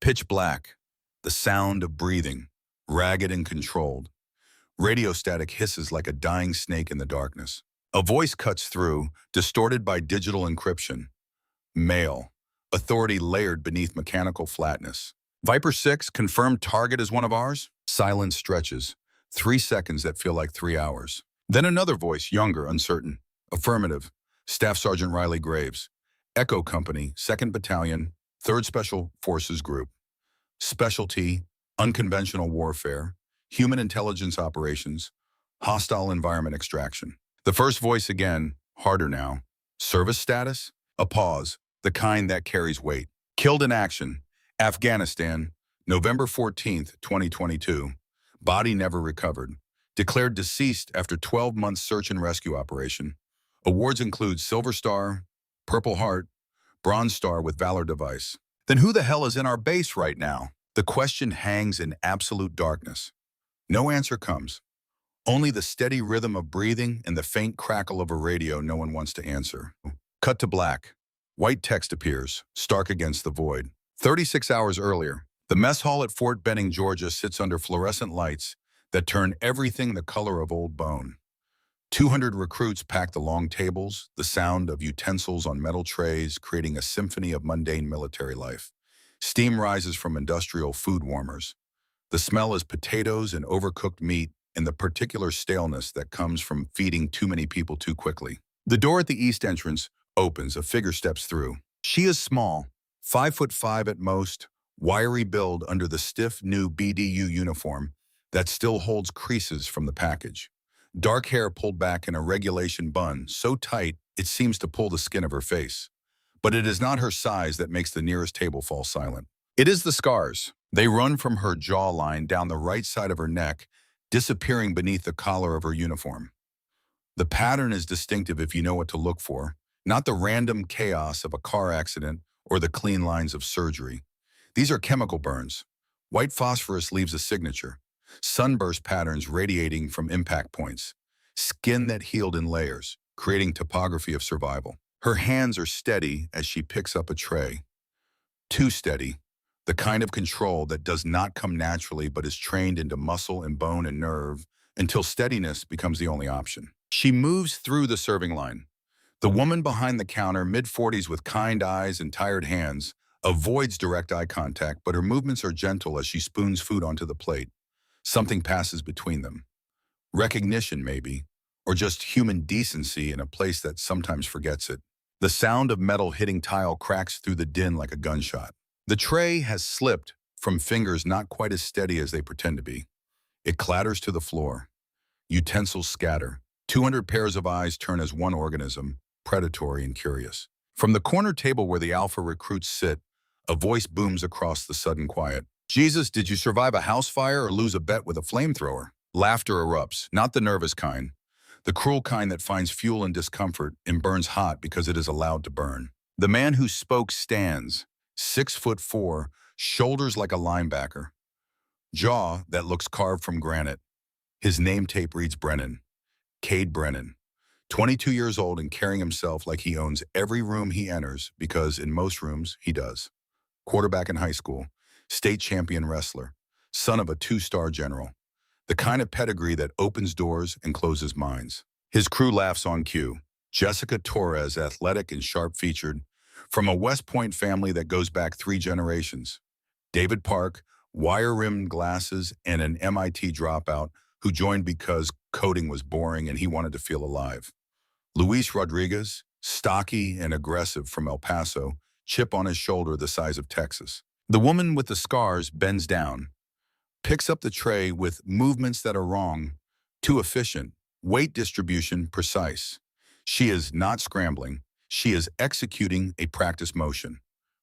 Pitch black, the sound of breathing, ragged and controlled. Radio static hisses like a dying snake in the darkness. A voice cuts through, distorted by digital encryption. Male, authority layered beneath mechanical flatness. Viper 6, confirmed target is one of ours? Silence stretches. 3 seconds that feel like 3 hours. Then another voice, younger, uncertain. Affirmative. Staff Sergeant Riley Graves. Echo Company, 2nd Battalion, 3rd Special Forces Group. Specialty, unconventional warfare, human intelligence operations, hostile environment extraction. The first voice again, harder now. Service status? A pause, the kind that carries weight. Killed in action, Afghanistan, November 14th, 2022. Body never recovered. Declared deceased after 12 months search and rescue operation. Awards include Silver Star, Purple Heart, Bronze Star with Valor Device. Then who the hell is in our base right now? The question hangs in absolute darkness. No answer comes. Only the steady rhythm of breathing and the faint crackle of a radio no one wants to answer. Cut to black. White text appears, stark against the void. 36 hours earlier, the mess hall at Fort Benning, Georgia sits under fluorescent lights that turn everything the color of old bone. 200 recruits pack the long tables, the sound of utensils on metal trays creating a symphony of mundane military life. Steam rises from industrial food warmers. The smell is potatoes and overcooked meat and the particular staleness that comes from feeding too many people too quickly. The door at the east entrance opens, a figure steps through. She is small, 5'5" at most, wiry build under the stiff new BDU uniform that still holds creases from the package. Dark hair pulled back in a regulation bun, so tight it seems to pull the skin of her face. But it is not her size that makes the nearest table fall silent. It is the scars. They run from her jawline down the right side of her neck, disappearing beneath the collar of her uniform. The pattern is distinctive if you know what to look for, not the random chaos of a car accident or the clean lines of surgery. These are chemical burns. White phosphorus leaves a signature. Sunburst patterns radiating from impact points, skin that healed in layers, creating topography of survival. Her hands are steady as she picks up a tray. Too steady, the kind of control that does not come naturally but is trained into muscle and bone and nerve until steadiness becomes the only option. She moves through the serving line. The woman behind the counter, mid-40s with kind eyes and tired hands, avoids direct eye contact, but her movements are gentle as she spoons food onto the plate. Something passes between them. Recognition, maybe, or just human decency in a place that sometimes forgets it. The sound of metal hitting tile cracks through the din like a gunshot. The tray has slipped from fingers not quite as steady as they pretend to be. It clatters to the floor. Utensils scatter. 200 pairs of eyes turn as one organism, predatory and curious. From the corner table where the alpha recruits sit, a voice booms across the sudden quiet. Jesus, did you survive a house fire or lose a bet with a flamethrower? Laughter erupts, not the nervous kind. The cruel kind that finds fuel in discomfort and burns hot because it is allowed to burn. The man who spoke stands, 6'4", shoulders like a linebacker, jaw that looks carved from granite. His name tape reads Brennan, Cade Brennan, 22 years old and carrying himself like he owns every room he enters because in most rooms he does. Quarterback in high school, state champion wrestler, son of a 2-star general. The kind of pedigree that opens doors and closes minds. His crew laughs on cue. Jessica Torres, athletic and sharp-featured, from a West Point family that goes back 3 generations. David Park, wire-rimmed glasses, and an MIT dropout who joined because coding was boring and he wanted to feel alive. Luis Rodriguez, stocky and aggressive from El Paso, chip on his shoulder the size of Texas. The woman with the scars bends down, picks up the tray with movements that are wrong, too efficient, weight distribution precise. She is not scrambling. She is executing a practice motion.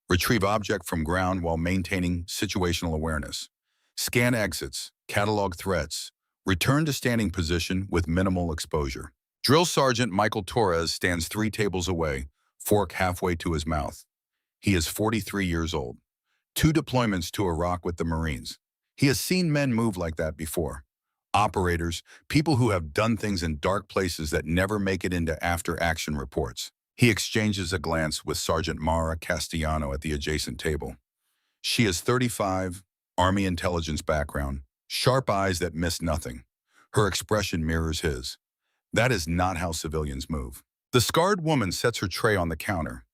Retrieve object from ground while maintaining situational awareness. Scan exits, catalog threats, return to standing position with minimal exposure. Drill Sergeant Michael Torres stands 3 tables away, fork halfway to his mouth. He is 43 years old. 2 deployments to Iraq with the Marines. He has seen men move like that before. Operators, people who have done things in dark places that never make it into after-action reports. He exchanges a glance with Sergeant Mara Castellano at the adjacent table. She is 35, Army intelligence background, sharp eyes that miss nothing. Her expression mirrors his. That is not how civilians move. The scarred woman sets her tray on the counter.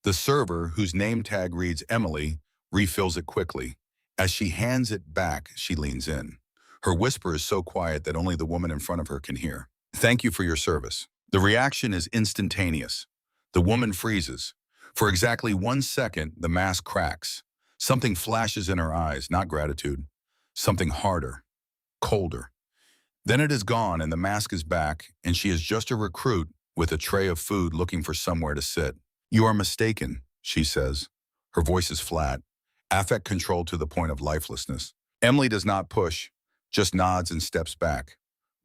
The server, whose name tag reads Emily, refills it quickly. As she hands it back, she leans in. Her whisper is so quiet that only the woman in front of her can hear. Thank you for your service. The reaction is instantaneous. The woman freezes. For exactly 1 second, the mask cracks. Something flashes in her eyes, not gratitude. Something harder, colder. Then it is gone and the mask is back, and she is just a recruit with a tray of food looking for somewhere to sit. You are mistaken, she says. Her voice is flat, affect controlled to the point of lifelessness. Emily does not push, just nods and steps back.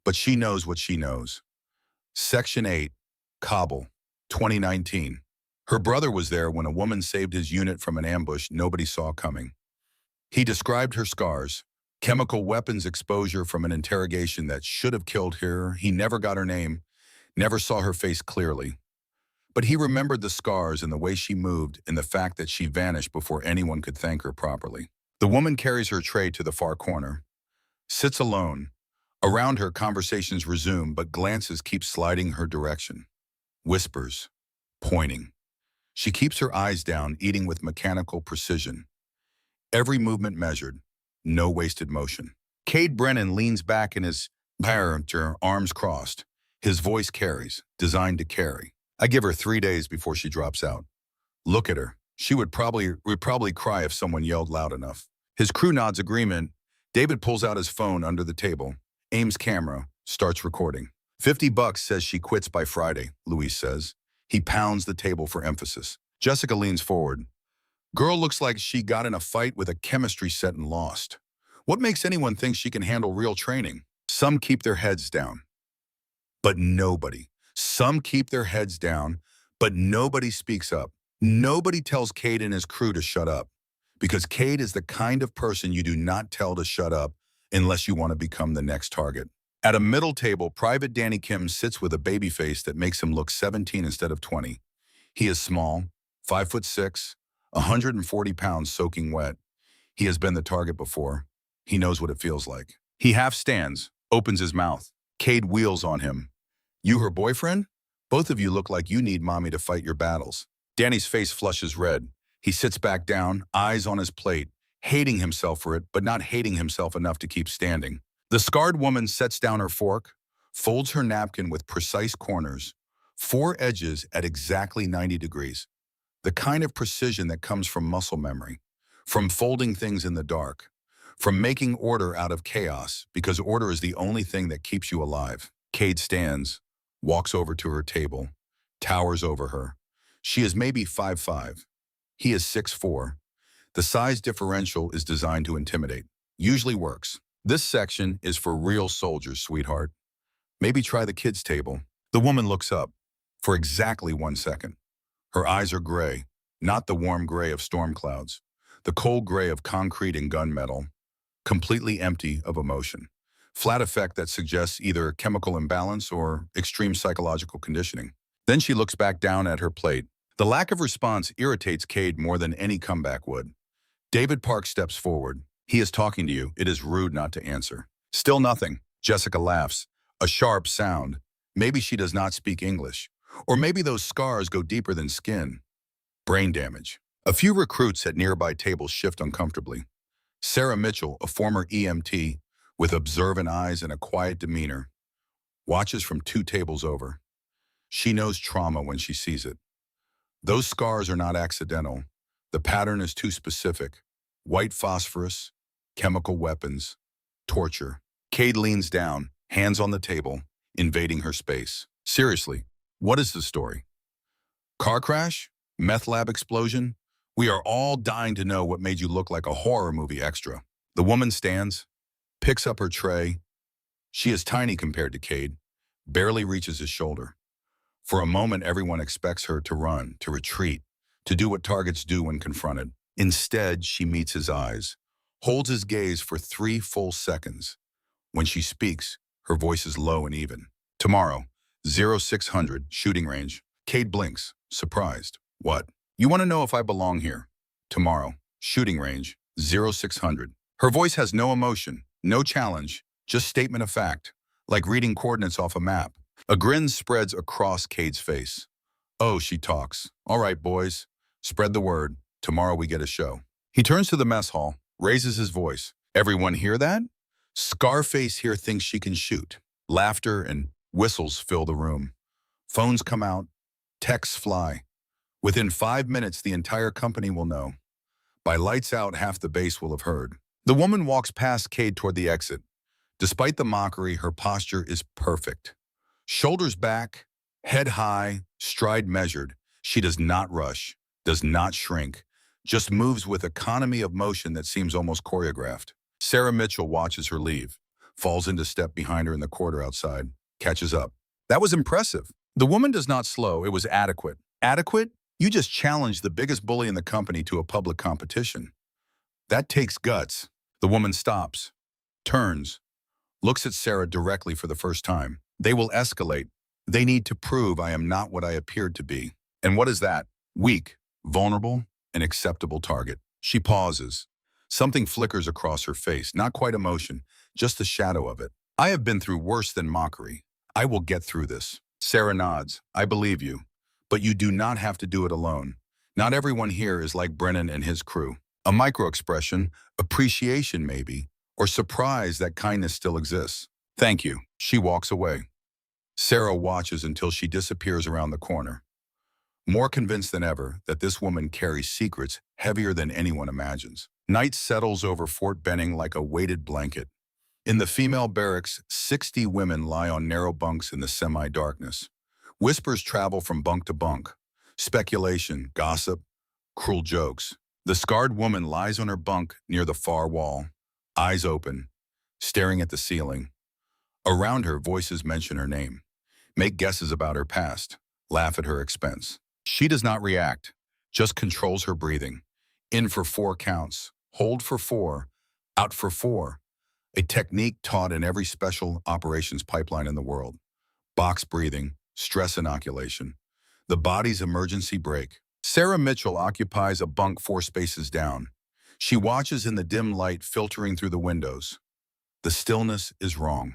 But she knows what she knows. Section 8, Kabul, 2019. Her brother was there when a woman saved his unit from an ambush nobody saw coming. He described her scars, chemical weapons exposure from an interrogation that should have killed her. He never got her name, never saw her face clearly. But he remembered the scars and the way she moved and the fact that she vanished before anyone could thank her properly. The woman carries her tray to the far corner, sits alone. Around her, conversations resume, but glances keep sliding her direction. Whispers, pointing. She keeps her eyes down, eating with mechanical precision. Every movement measured, no wasted motion. Cade Brennan leans back in his character, arms crossed. His voice carries, designed to carry. I give her 3 days before she drops out. Look at her. She would probably cry if someone yelled loud enough. His crew nods agreement. David pulls out his phone under the table, aims camera, starts recording. $50 says she quits by Friday, Luis says. He pounds the table for emphasis. Jessica leans forward. Girl looks like she got in a fight with a chemistry set and lost. What makes anyone think she can handle real training? Some keep their heads down, but nobody. Some keep their heads down, but nobody speaks up. Nobody tells Cade and his crew to shut up, because Cade is the kind of person you do not tell to shut up unless you want to become the next target. At a middle table, Private Danny Kim sits with a baby face that makes him look 17 instead of 20. He is small, 5'6", 140 pounds soaking wet. He has been the target before. He knows what it feels like. He half stands, opens his mouth. Cade wheels on him. You her boyfriend? Both of you look like you need mommy to fight your battles. Danny's face flushes red. He sits back down, eyes on his plate, hating himself for it, but not hating himself enough to keep standing. The scarred woman sets down her fork, folds her napkin with precise corners, 4 edges at exactly 90 degrees. The kind of precision that comes from muscle memory, from folding things in the dark, from making order out of chaos, because order is the only thing that keeps you alive. Cade stands, walks over to her table, towers over her. She is maybe 5'5". He is 6'4". The size differential is designed to intimidate. Usually works. This section is for real soldiers, sweetheart. Maybe try the kids' table. The woman looks up for exactly 1 second. Her eyes are gray, not the warm gray of storm clouds, the cold gray of concrete and gunmetal, completely empty of emotion. Flat effect that suggests either chemical imbalance or extreme psychological conditioning. Then she looks back down at her plate. The lack of response irritates Cade more than any comeback would. David Park steps forward. He is talking to you. It is rude not to answer. Still nothing. Jessica laughs. A sharp sound. Maybe she does not speak English. Or maybe those scars go deeper than skin. Brain damage. A few recruits at nearby tables shift uncomfortably. Sarah Mitchell, a former EMT, with observant eyes and a quiet demeanor, watches from 2 tables over. She knows trauma when she sees it. Those scars are not accidental. The pattern is too specific. White phosphorus, chemical weapons, torture. Cade leans down, hands on the table, invading her space. Seriously, what is the story? Car crash? Meth lab explosion? We are all dying to know what made you look like a horror movie extra. The woman stands, picks up her tray. She is tiny compared to Cade, barely reaches his shoulder. For a moment, everyone expects her to run, to retreat, to do what targets do when confronted. Instead, she meets his eyes, holds his gaze for 3 full seconds. When she speaks, her voice is low and even. Tomorrow, 0600, shooting range. Cade blinks, surprised. What? You want to know if I belong here? Tomorrow. Shooting range, 0600. Her voice has no emotion, no challenge, just statement of fact, like reading coordinates off a map. A grin spreads across Cade's face. Oh, she talks. All right, boys. Spread the word. Tomorrow we get a show. He turns to the mess hall, raises his voice. Everyone hear that? Scarface here thinks she can shoot. Laughter and whistles fill the room. Phones come out. Texts fly. Within 5 minutes, the entire company will know. By lights out, half the base will have heard. The woman walks past Cade toward the exit. Despite the mockery, her posture is perfect. Shoulders back, head high, stride measured. She does not rush, does not shrink, just moves with economy of motion that seems almost choreographed. Sarah Mitchell watches her leave, falls into step behind her in the corridor outside, catches up. That was impressive. The woman does not slow, it was adequate. Adequate? You just challenged the biggest bully in the company to a public competition. That takes guts. The woman stops, turns, looks at Sarah directly for the first time. They will escalate. They need to prove I am not what I appeared to be. And what is that? Weak, vulnerable, an acceptable target. She pauses. Something flickers across her face, not quite emotion, just the shadow of it. I have been through worse than mockery. I will get through this. Sarah nods. I believe you. But you do not have to do it alone. Not everyone here is like Brennan and his crew. A micro-expression, appreciation maybe, or surprise that kindness still exists. Thank you. She walks away. Sarah watches until she disappears around the corner, more convinced than ever that this woman carries secrets heavier than anyone imagines. Night settles over Fort Benning like a weighted blanket. In the female barracks, 60 women lie on narrow bunks in the semi-darkness. Whispers travel from bunk to bunk. Speculation, gossip, cruel jokes. The scarred woman lies on her bunk near the far wall, eyes open, staring at the ceiling. Around her, voices mention her name, make guesses about her past, laugh at her expense. She does not react, just controls her breathing. In for 4 counts, hold for 4, out for 4. A technique taught in every special operations pipeline in the world. Box breathing, stress inoculation, the body's emergency brake. Sarah Mitchell occupies a bunk 4 spaces down. She watches in the dim light filtering through the windows. The stillness is wrong.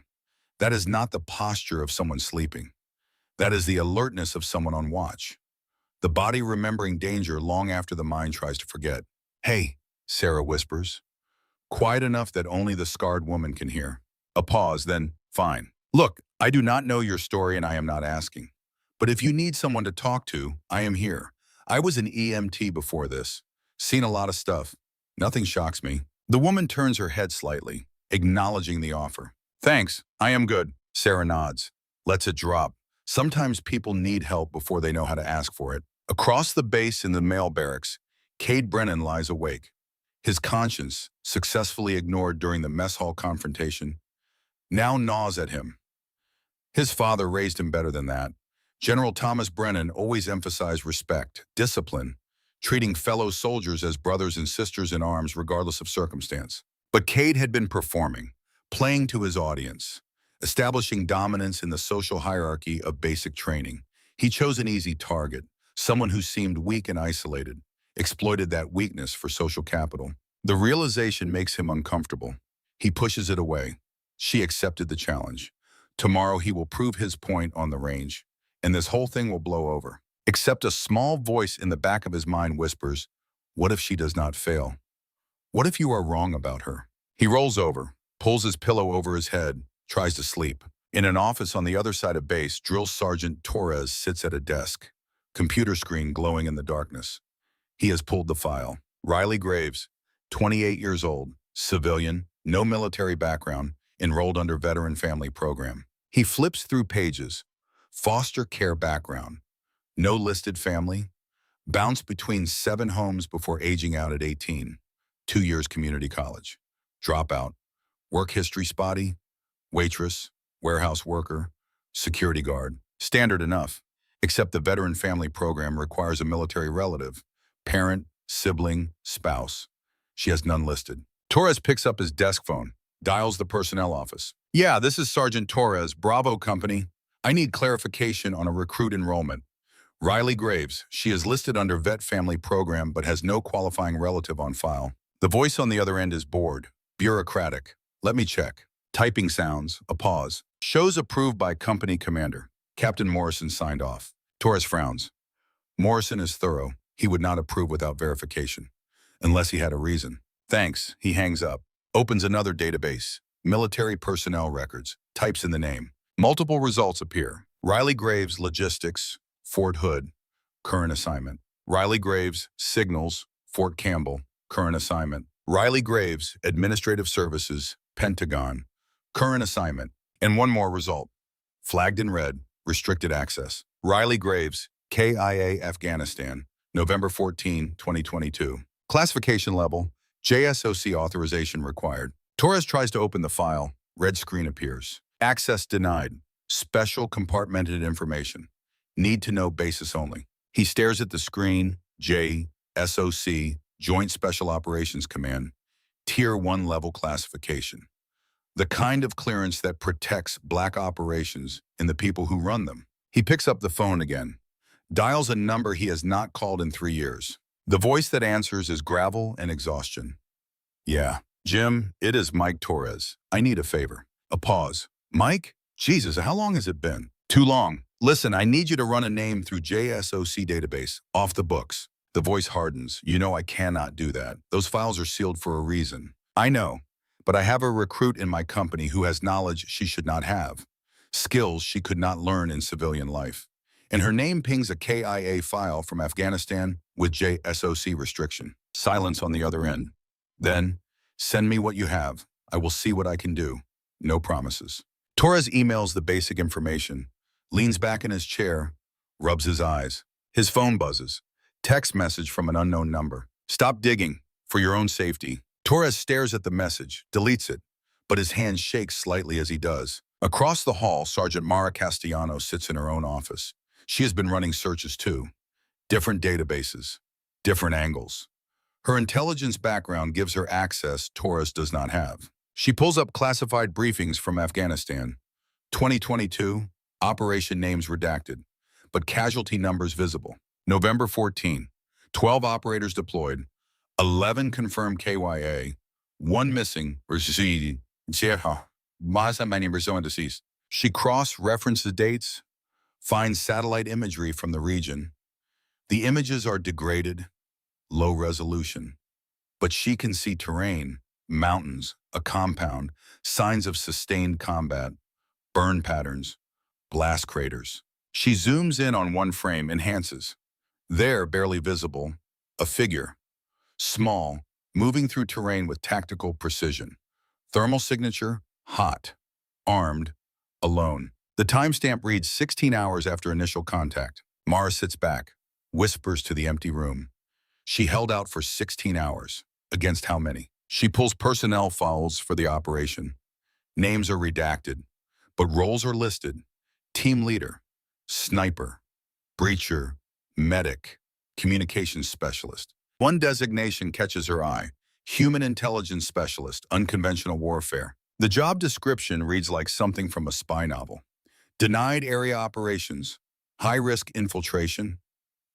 That is not the posture of someone sleeping. That is the alertness of someone on watch. The body remembering danger long after the mind tries to forget. Hey, Sarah whispers. Quiet enough that only the scarred woman can hear. A pause, then, fine. Look, I do not know your story and I am not asking. But if you need someone to talk to, I am here. I was an EMT before this. Seen a lot of stuff. Nothing shocks me. The woman turns her head slightly, acknowledging the offer. Thanks, I am good. Sarah nods. Lets it drop. Sometimes people need help before they know how to ask for it. Across the base in the male barracks, Cade Brennan lies awake. His conscience, successfully ignored during the mess hall confrontation, now gnaws at him. His father raised him better than that. General Thomas Brennan always emphasized respect, discipline, treating fellow soldiers as brothers and sisters in arms regardless of circumstance. But Cade had been performing, playing to his audience, establishing dominance in the social hierarchy of basic training. He chose an easy target, someone who seemed weak and isolated, exploited that weakness for social capital. The realization makes him uncomfortable. He pushes it away. She accepted the challenge. Tomorrow he will prove his point on the range, and this whole thing will blow over. Except a small voice in the back of his mind whispers, what if she does not fail? What if you are wrong about her? He rolls over, pulls his pillow over his head, tries to sleep. In an office on the other side of base, Drill Sergeant Torres sits at a desk, computer screen glowing in the darkness. He has pulled the file. Riley Graves, 28 years old, civilian, no military background, enrolled under Veteran Family Program. He flips through pages. Foster care background, no listed family, bounced between 7 homes before aging out at 18, 2 years community college, dropout, work history spotty, waitress, warehouse worker, security guard, standard enough, except the Veteran Family Program requires a military relative, parent, sibling, spouse. She has none listed. Torres picks up his desk phone, dials the personnel office. Yeah, this is Sergeant Torres, Bravo Company. I need clarification on a recruit enrollment. Riley Graves. She is listed under Vet Family Program but has no qualifying relative on file. The voice on the other end is bored, bureaucratic. Let me check. Typing sounds, a pause. Shows approved by company commander. Captain Morrison signed off. Torres frowns. Morrison is thorough. He would not approve without verification. Unless he had a reason. Thanks. He hangs up. Opens another database. Military personnel records. Types in the name. Multiple results appear. Riley Graves, Logistics, Fort Hood, current assignment. Riley Graves, Signals, Fort Campbell, current assignment. Riley Graves, Administrative Services, Pentagon, current assignment. And one more result. Flagged in red, restricted access. Riley Graves, KIA, Afghanistan, November 14, 2022. Classification level, JSOC authorization required. Torres tries to open the file. Red screen appears. Access denied. Special compartmented information. Need to know basis only. He stares at the screen. JSOC, Joint Special Operations Command, Tier 1 level classification. The kind of clearance that protects black operations and the people who run them. He picks up the phone again. Dials a number he has not called in 3 years. The voice that answers is gravel and exhaustion. Yeah, Jim, it is Mike Torres. I need a favor. A pause. Mike? Jesus, how long has it been? Too long. Listen, I need you to run a name through JSOC database, off the books. The voice hardens. You know I cannot do that. Those files are sealed for a reason. I know, but I have a recruit in my company who has knowledge she should not have. Skills she could not learn in civilian life. And her name pings a KIA file from Afghanistan with JSOC restriction. Silence on the other end. Then, send me what you have. I will see what I can do. No promises. Torres emails the basic information, leans back in his chair, rubs his eyes. His phone buzzes. Text message from an unknown number. Stop digging. For your own safety. Torres stares at the message, deletes it, but his hand shakes slightly as he does. Across the hall, Sergeant Mara Castellano sits in her own office. She has been running searches too. Different databases, different angles. Her intelligence background gives her access Torres does not have. She pulls up classified briefings from Afghanistan. 2022, operation names redacted, but casualty numbers visible. November 14, 12 operators deployed, 11 confirmed KYA, 1 missing, She cross-references dates, finds satellite imagery from the region. The images are degraded, low resolution, but she can see terrain, mountains, a compound, signs of sustained combat, burn patterns, blast craters. She zooms in on one frame, enhances. There, barely visible, a figure, small, moving through terrain with tactical precision. Thermal signature, hot, armed, alone. The timestamp reads 16 hours after initial contact. Mara sits back, whispers to the empty room. She held out for 16 hours. Against how many? She pulls personnel files for the operation. Names are redacted, but roles are listed. Team leader, sniper, breacher, medic, communications specialist. One designation catches her eye. Human intelligence specialist, unconventional warfare. The job description reads like something from a spy novel. Denied area operations, high-risk infiltration,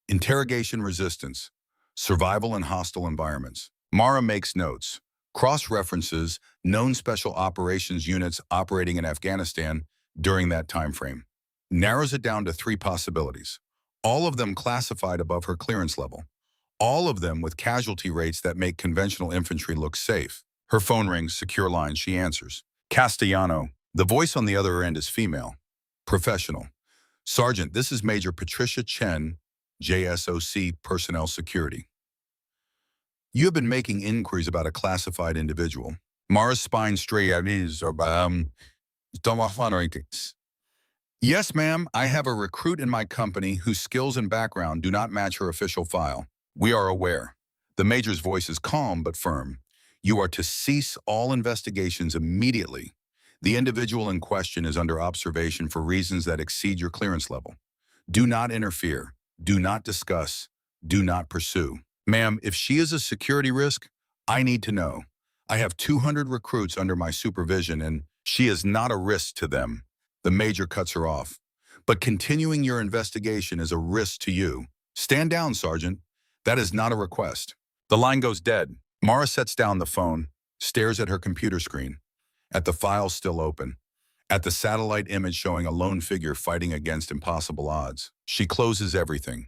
interrogation resistance, survival in hostile environments. Mara makes notes, cross-references known special operations units operating in Afghanistan during that time frame. Narrows it down to 3 possibilities, all of them classified above her clearance level, all of them with casualty rates that make conventional infantry look safe. Her phone rings, secure line, she answers. Castellano. The voice on the other end is female. Professional. Sergeant, this is Major Patricia Chen, JSOC Personnel Security. You have been making inquiries about a classified individual. Mara's spine straightens. Yes, ma'am, I have a recruit in my company whose skills and background do not match her official file. We are aware. The Major's voice is calm but firm. You are to cease all investigations immediately. The individual in question is under observation for reasons that exceed your clearance level. Do not interfere. Do not discuss. Do not pursue. Ma'am, if she is a security risk, I need to know. I have 200 recruits under my supervision and she is not a risk to them. The Major cuts her off. But continuing your investigation is a risk to you. Stand down, Sergeant. That is not a request. The line goes dead. Mara sets down the phone, stares at her computer screen, at the file still open, at the satellite image showing a lone figure fighting against impossible odds. She closes everything,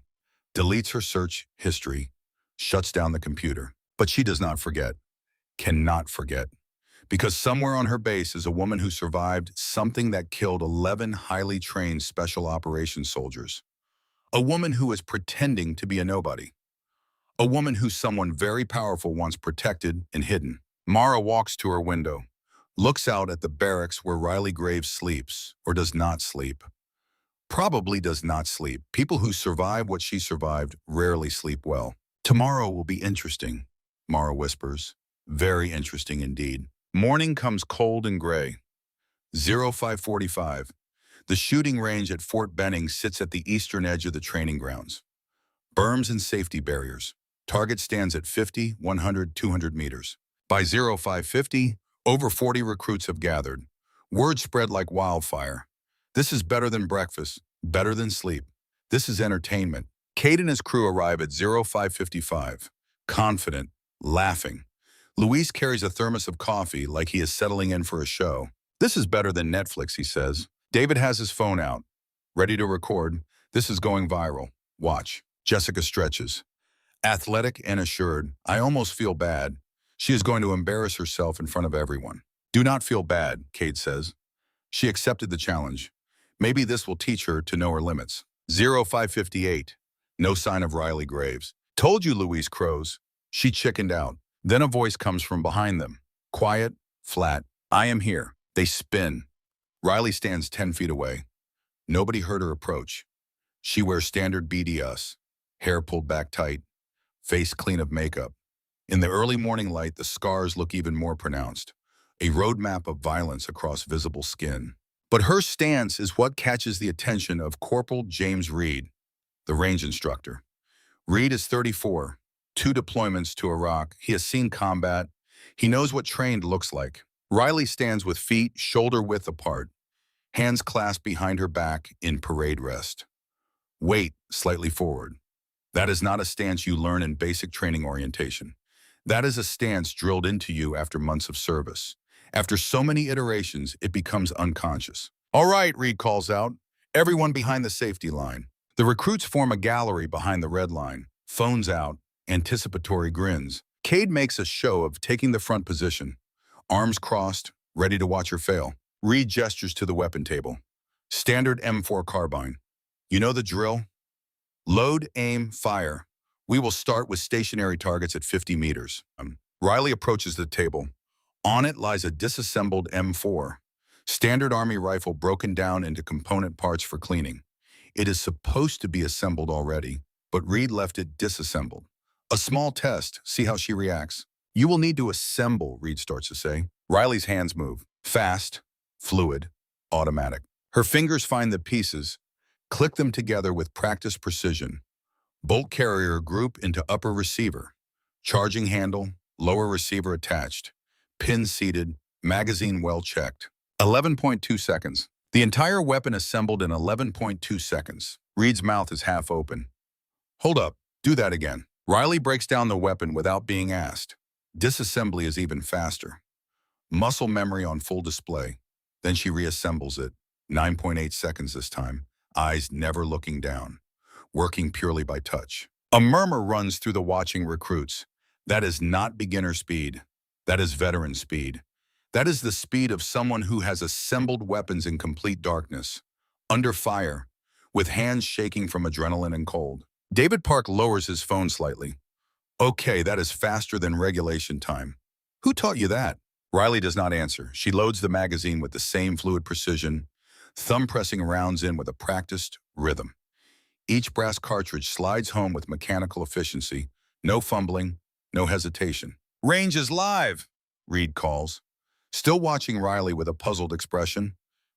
deletes her search history, shuts down the computer. But she does not forget, cannot forget. Because somewhere on her base is a woman who survived something that killed 11 highly trained special operations soldiers. A woman who is pretending to be a nobody. A woman who someone very powerful once protected and hidden. Mara walks to her window, looks out at the barracks where Riley Graves sleeps, or does not sleep. Probably does not sleep. People who survive what she survived rarely sleep well. Tomorrow will be interesting, Mara whispers. Very interesting indeed. Morning comes cold and gray. 0545. The shooting range at Fort Benning sits at the eastern edge of the training grounds. Berms and safety barriers. Target stands at 50, 100, 200 meters. By 0550, over 40 recruits have gathered. Word spread like wildfire. This is better than breakfast, better than sleep. This is entertainment. Cade and his crew arrive at 0555, confident, laughing. Luis carries a thermos of coffee like he is settling in for a show. This is better than Netflix, he says. David has his phone out, ready to record. This is going viral. Watch. Jessica stretches. Athletic and assured. I almost feel bad. She is going to embarrass herself in front of everyone. Do not feel bad, Cade says. She accepted the challenge. Maybe this will teach her to know her limits. 0558. No sign of Riley Graves. Told you, Luis crows. She chickened out. Then a voice comes from behind them. Quiet, flat. I am here. They spin. Riley stands 10 feet away. Nobody heard her approach. She wears standard BDS, hair pulled back tight, face clean of makeup. In the early morning light, the scars look even more pronounced, a roadmap of violence across visible skin. But her stance is what catches the attention of Corporal James Reed, the range instructor. Reed is 34. 2 deployments to Iraq. He has seen combat. He knows what trained looks like. Riley stands with feet shoulder-width apart, hands clasped behind her back in parade rest. Weight slightly forward. That is not a stance you learn in basic training orientation. That is a stance drilled into you after months of service. After so many iterations, it becomes unconscious. All right, Reed calls out. Everyone behind the safety line. The recruits form a gallery behind the red line. Phones out. Anticipatory grins. Cade makes a show of taking the front position, arms crossed, ready to watch her fail. Reed gestures to the weapon table. Standard M4 carbine. You know the drill? Load, aim, fire. We will start with stationary targets at 50 meters. Riley approaches the table. On it lies a disassembled M4. Standard Army rifle broken down into component parts for cleaning. It is supposed to be assembled already, but Reed left it disassembled. A small test, see how she reacts. You will need to assemble, Reed starts to say. Riley's hands move. Fast, fluid, automatic. Her fingers find the pieces, click them together with practiced precision. Bolt carrier group into upper receiver. Charging handle, lower receiver attached. Pin seated, magazine well checked. 11.2 seconds. The entire weapon assembled in 11.2 seconds. Reed's mouth is half open. Hold up, do that again. Riley breaks down the weapon without being asked. Disassembly is even faster. Muscle memory on full display. Then she reassembles it. 9.8 seconds this time. Eyes never looking down. Working purely by touch. A murmur runs through the watching recruits. That is not beginner speed. That is veteran speed. That is the speed of someone who has assembled weapons in complete darkness, under fire, with hands shaking from adrenaline and cold. David Park lowers his phone slightly. Okay, that is faster than regulation time. Who taught you that? Riley does not answer. She loads the magazine with the same fluid precision, thumb pressing rounds in with a practiced rhythm. Each brass cartridge slides home with mechanical efficiency. No fumbling, no hesitation. Range is live, Reed calls. Still watching Riley with a puzzled expression.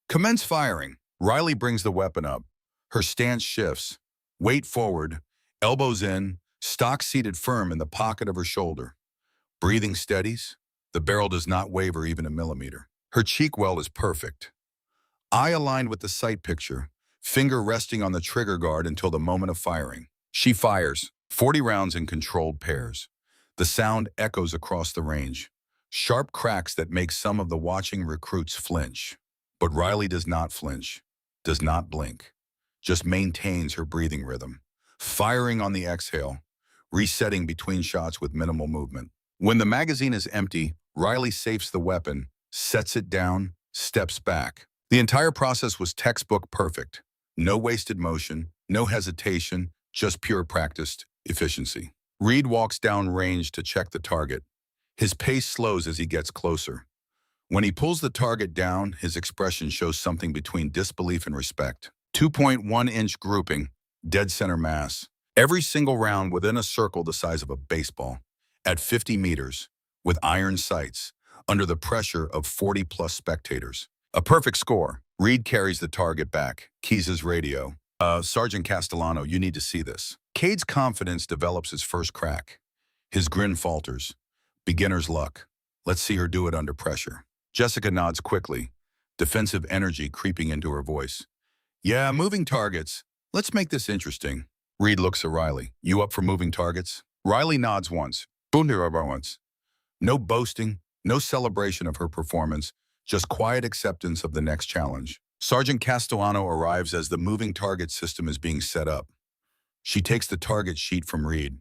Commence firing. Riley brings the weapon up. Her stance shifts. Weight forward, elbows in, stock seated firm in the pocket of her shoulder. Breathing steadies. The barrel does not waver even a millimeter. Her cheek well is perfect. Eye aligned with the sight picture, finger resting on the trigger guard until the moment of firing. She fires, 40 rounds in controlled pairs. The sound echoes across the range, sharp cracks that make some of the watching recruits flinch. But Riley does not flinch, does not blink, just maintains her breathing rhythm, firing on the exhale, resetting between shots with minimal movement. When the magazine is empty, Riley safes the weapon, sets it down, steps back. The entire process was textbook perfect. No wasted motion, no hesitation, just pure practiced efficiency. Reed walks down range to check the target. His pace slows as he gets closer. When he pulls the target down, his expression shows something between disbelief and respect. 2.1-inch grouping, dead center mass. Every single round within a circle the size of a baseball, at 50 meters, with iron sights, under the pressure of 40-plus spectators. A perfect score. Reed carries the target back, keys his radio. Sergeant Castellano, you need to see this. Cade's confidence develops his first crack. His grin falters. Beginner's luck. Let's see her do it under pressure. Jessica nods quickly, defensive energy creeping into her voice. Yeah, moving targets. Let's make this interesting. Reed looks at Riley. You up for moving targets? Riley nods once. Once. No boasting, no celebration of her performance, just quiet acceptance of the next challenge. Sergeant Castellano arrives as the moving target system is being set up. She takes the target sheet from Reed,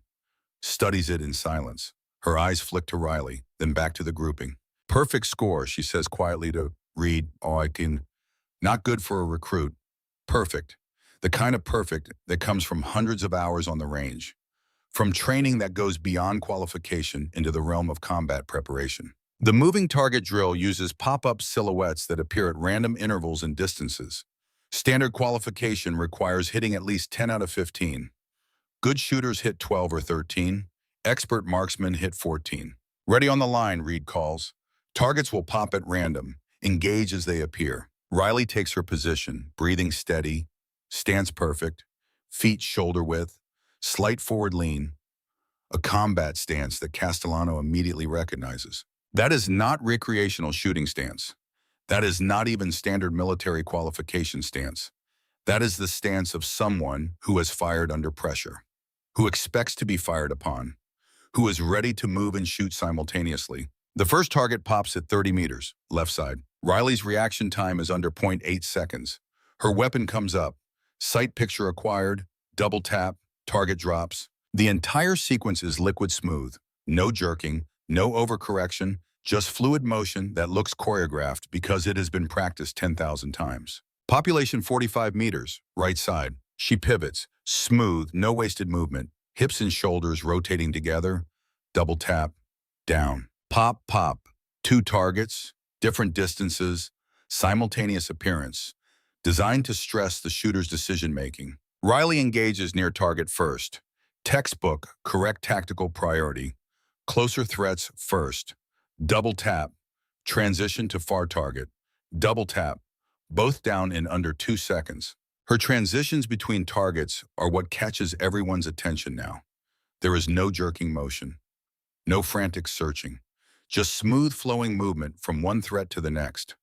studies it in silence. Her eyes flick to Riley, then back to the grouping. Perfect score, she says quietly to Reed. Not good for a recruit. Perfect. The kind of perfect that comes from hundreds of hours on the range. From training that goes beyond qualification into the realm of combat preparation. The moving target drill uses pop-up silhouettes that appear at random intervals and distances. Standard qualification requires hitting at least 10 out of 15. Good shooters hit 12 or 13. Expert marksmen hit 14. Ready on the line, Reed calls. Targets will pop at random. Engage as they appear. Riley takes her position, breathing steady, stance perfect, feet shoulder width, slight forward lean. A combat stance that Castellano immediately recognizes. That is not recreational shooting stance. That is not even standard military qualification stance. That is the stance of someone who has fired under pressure, who expects to be fired upon, who is ready to move and shoot simultaneously. The first target pops at 30 meters, left side. Riley's reaction time is under 0.8 seconds. Her weapon comes up. Sight picture acquired, double tap, target drops. The entire sequence is liquid smooth. No jerking, no overcorrection, just fluid motion that looks choreographed because it has been practiced 10,000 times. Population 45 meters, right side. She pivots, smooth, no wasted movement. Hips and shoulders rotating together. Double tap, down. Pop, pop. 2 targets, different distances, simultaneous appearance. Designed to stress the shooter's decision-making. Riley engages near target first. Textbook, correct tactical priority. Closer threats first. Double tap. Transition to far target. Double tap. Both down in under 2 seconds. Her transitions between targets are what catches everyone's attention now. There is no jerking motion. No frantic searching. Just smooth flowing movement from one threat to the next.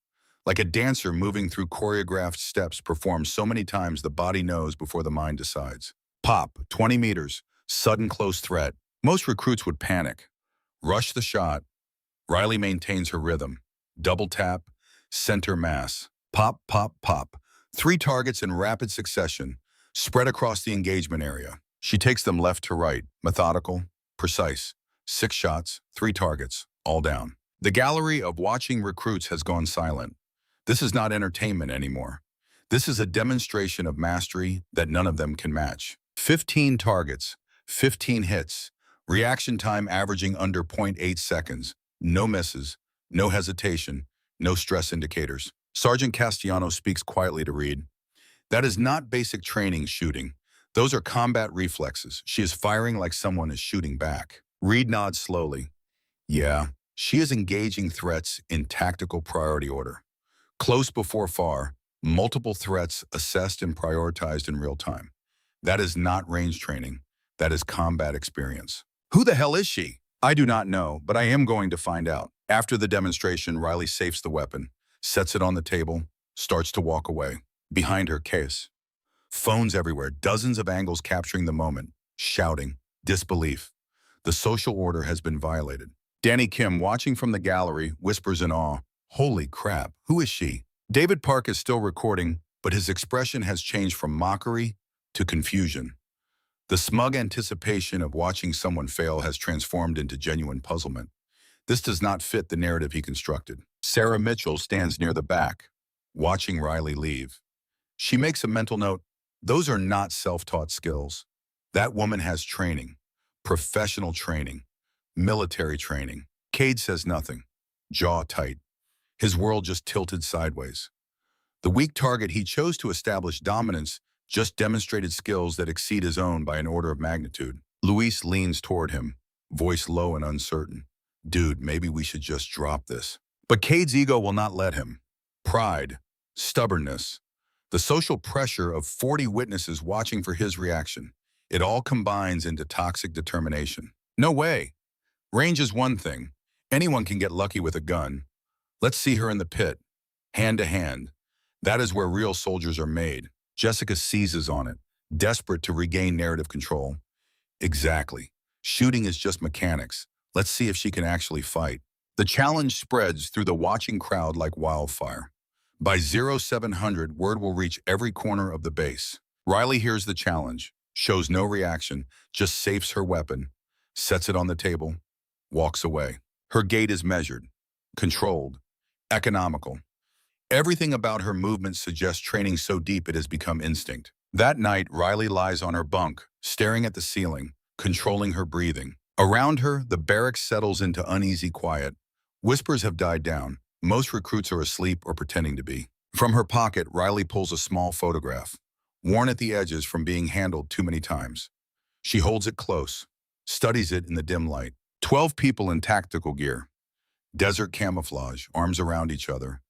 Like a dancer moving through choreographed steps performed so many times the body knows before the mind decides. Pop, 20 meters, sudden close threat. Most recruits would panic. Rush the shot. Riley maintains her rhythm. Double tap, center mass. Pop, pop, pop. 3 targets in rapid succession, spread across the engagement area. She takes them left to right, methodical, precise. 6 shots, 3 targets, all down. The gallery of watching recruits has gone silent. This is not entertainment anymore. This is a demonstration of mastery that none of them can match. 15 targets, 15 hits, reaction time averaging under 0.8 seconds. No misses, no hesitation, no stress indicators. Sergeant Castellano speaks quietly to Reed. That is not basic training shooting. Those are combat reflexes. She is firing like someone is shooting back. Reed nods slowly. Yeah, she is engaging threats in tactical priority order. Close before far, multiple threats assessed and prioritized in real time. That is not range training. That is combat experience. Who the hell is she? I do not know, but I am going to find out. After the demonstration, Riley safes the weapon, sets it on the table, starts to walk away. Behind her, Case. Phones everywhere, dozens of angles capturing the moment, shouting, disbelief. The social order has been violated. Danny Kim, watching from the gallery, whispers in awe, "Holy crap, who is she?" David Park is still recording, but his expression has changed from mockery to confusion. The smug anticipation of watching someone fail has transformed into genuine puzzlement. This does not fit the narrative he constructed. Sarah Mitchell stands near the back, watching Riley leave. She makes a mental note, those are not self-taught skills. That woman has training, professional training, military training. Cade says nothing, jaw tight. His world just tilted sideways. The weak target he chose to establish dominance just demonstrated skills that exceed his own by an order of magnitude. Luis leans toward him, voice low and uncertain. Dude, maybe we should just drop this. But Cade's ego will not let him. Pride, stubbornness, the social pressure of 40 witnesses watching for his reaction. It all combines into toxic determination. No way. Range is one thing. Anyone can get lucky with a gun. Let's see her in the pit, hand to hand. That is where real soldiers are made. Jessica seizes on it, desperate to regain narrative control. Exactly. Shooting is just mechanics. Let's see if she can actually fight. The challenge spreads through the watching crowd like wildfire. By 0700, word will reach every corner of the base. Riley hears the challenge, shows no reaction, just safes her weapon, sets it on the table, walks away. Her gait is measured, controlled, economical. Everything about her movement suggests training so deep it has become instinct. That night, Riley lies on her bunk, staring at the ceiling, controlling her breathing. Around her, the barracks settles into uneasy quiet. Whispers have died down. Most recruits are asleep or pretending to be. From her pocket, Riley pulls a small photograph, worn at the edges from being handled too many times. She holds it close, studies it in the dim light. 12 people in tactical gear. Desert camouflage, arms around each other.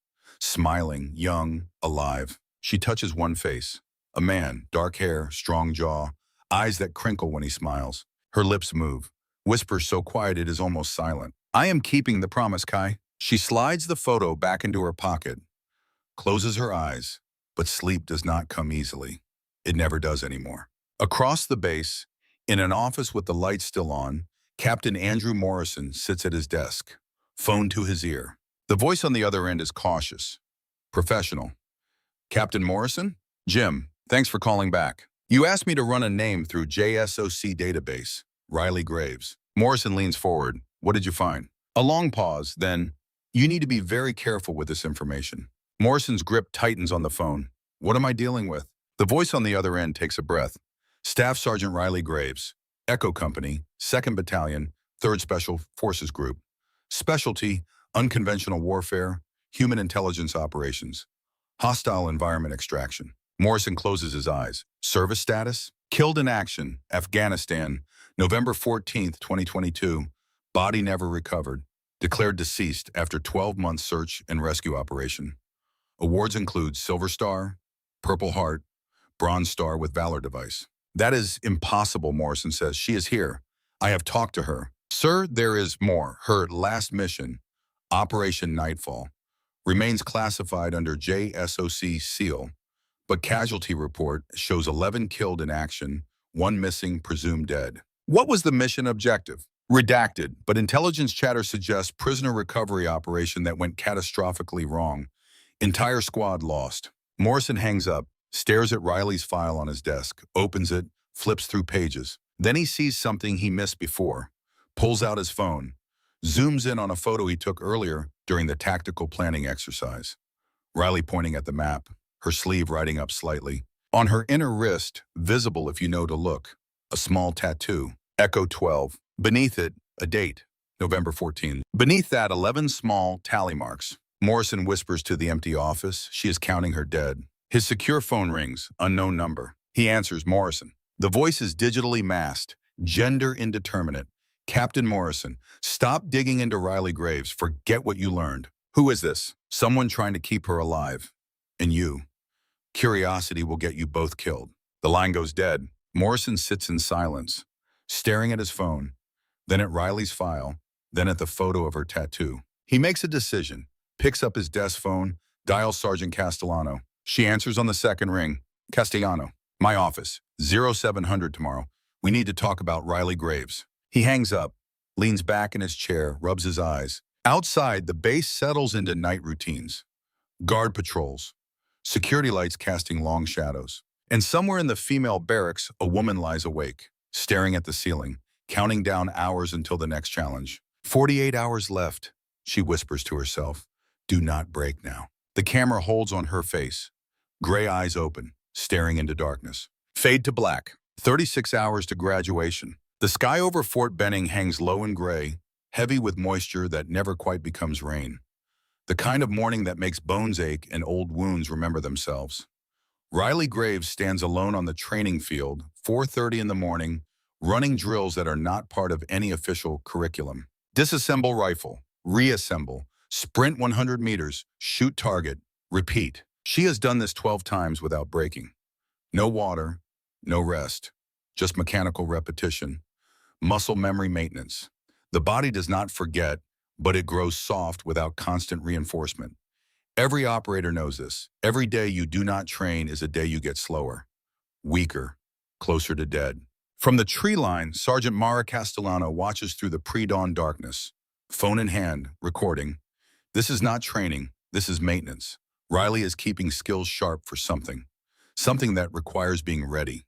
Smiling, young, alive. She touches one face. A man, dark hair, strong jaw, eyes that crinkle when he smiles. Her lips move. Whispers so quiet it is almost silent. I am keeping the promise, Kai. She slides the photo back into her pocket, closes her eyes, but sleep does not come easily. It never does anymore. Across the base, in an office with the lights still on, Captain Andrew Morrison sits at his desk, phone to his ear. The voice on the other end is cautious, professional. Captain Morrison? Jim, thanks for calling back. You asked me to run a name through JSOC database, Riley Graves. Morrison leans forward. What did you find? A long pause, then, you need to be very careful with this information. Morrison's grip tightens on the phone. What am I dealing with? The voice on the other end takes a breath. Staff Sergeant Riley Graves, Echo Company, 2nd Battalion, 3rd Special Forces Group. Specialty, unconventional warfare, human intelligence operations, hostile environment extraction. Morrison closes his eyes. Service status? Killed in action, Afghanistan, November 14th, 2022. Body never recovered. Declared deceased after 12-month search and rescue operation. Awards include Silver Star, Purple Heart, Bronze Star with Valor Device. That is impossible, Morrison says. She is here. I have talked to her. Sir, there is more. Her last mission, Operation Nightfall, remains classified under JSOC SEAL, but casualty report shows 11 killed in action, 1 missing, presumed dead. What was the mission objective? Redacted, but intelligence chatter suggests prisoner recovery operation that went catastrophically wrong. Entire squad lost. Morrison hangs up, stares at Riley's file on his desk, opens it, flips through pages. Then he sees something he missed before, pulls out his phone, zooms in on a photo he took earlier during the tactical planning exercise. Riley pointing at the map, her sleeve riding up slightly. On her inner wrist, visible if you know to look, a small tattoo, Echo 12. Beneath it, a date, November 14th. Beneath that, 11 small tally marks. Morrison whispers to the empty office. She is counting her dead. His secure phone rings, unknown number. He answers, Morrison. The voice is digitally masked, gender indeterminate. Captain Morrison, stop digging into Riley Graves. Forget what you learned. Who is this? Someone trying to keep her alive. And you. Curiosity will get you both killed. The line goes dead. Morrison sits in silence, staring at his phone, then at Riley's file, then at the photo of her tattoo. He makes a decision, picks up his desk phone, dials Sergeant Castellano. She answers on the second ring. Castellano. My office, 0700 tomorrow. We need to talk about Riley Graves. He hangs up, leans back in his chair, rubs his eyes. Outside, the base settles into night routines. Guard patrols, security lights casting long shadows. And somewhere in the female barracks, a woman lies awake, staring at the ceiling, counting down hours until the next challenge. 48 hours left, she whispers to herself. Do not break now. The camera holds on her face, gray eyes open, staring into darkness. Fade to black. 36 hours to graduation. The sky over Fort Benning hangs low and gray, heavy with moisture that never quite becomes rain. The kind of morning that makes bones ache and old wounds remember themselves. Riley Graves stands alone on the training field, 4:30 in the morning, running drills that are not part of any official curriculum. Disassemble rifle, reassemble, sprint 100 meters, shoot target, repeat. She has done this 12 times without breaking. No water, no rest, just mechanical repetition, muscle memory maintenance. The body does not forget, but it grows soft without constant reinforcement. Every operator knows this. Every day you do not train is a day you get slower, weaker, closer to dead. From the tree line, Sergeant Mara Castellano watches through the pre-dawn darkness, phone in hand, recording. This is not training, this is maintenance. Riley is keeping skills sharp for something that requires being ready,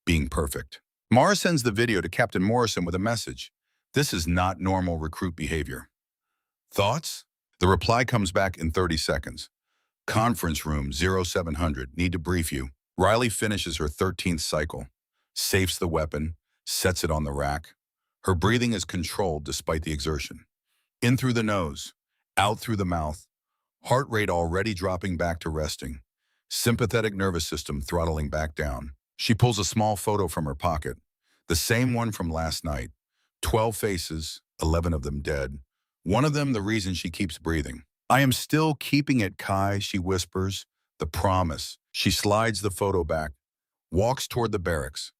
being perfect. Mara sends the video to Captain Morrison with a message. This is not normal recruit behavior. Thoughts? The reply comes back in 30 seconds. Conference room 0700, need to brief you. Riley finishes her 13th cycle, safes the weapon, sets it on the rack. Her breathing is controlled despite the exertion. In through the nose, out through the mouth, heart rate already dropping back to resting, sympathetic nervous system throttling back down. She pulls a small photo from her pocket, the same one from last night. 12 faces, 11 of them dead. One of them the reason she keeps breathing. I am still keeping it, Kai, she whispers. The promise. She slides the photo back, walks toward the barracks.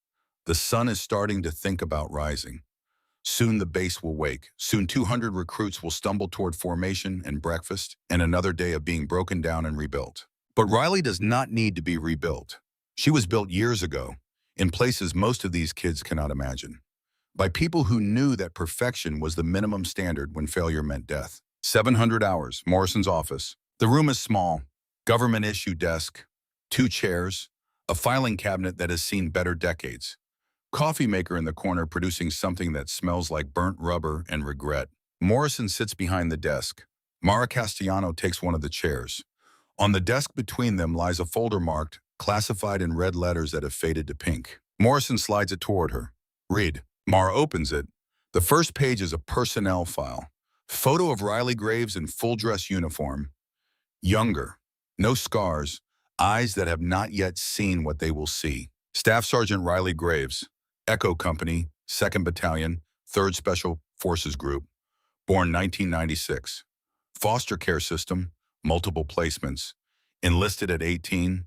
The sun is starting to think about rising. Soon the base will wake. Soon 200 recruits will stumble toward formation and breakfast and another day of being broken down and rebuilt. But Riley does not need to be rebuilt. She was built years ago, in places most of these kids cannot imagine, by people who knew that perfection was the minimum standard when failure meant death. 700 hours, Morrison's office. The room is small, government-issue desk, 2 chairs, a filing cabinet that has seen better decades. Coffee maker in the corner producing something that smells like burnt rubber and regret. Morrison sits behind the desk. Mara Castellano takes one of the chairs. On the desk between them lies a folder marked, classified in red letters that have faded to pink. Morrison slides it toward her. Read. Mara opens it. The first page is a personnel file. Photo of Riley Graves in full dress uniform. Younger. No scars. Eyes that have not yet seen what they will see. Staff Sergeant Riley Graves. Echo Company, 2nd Battalion, 3rd Special Forces Group. Born 1996. Foster care system, multiple placements. Enlisted at 18.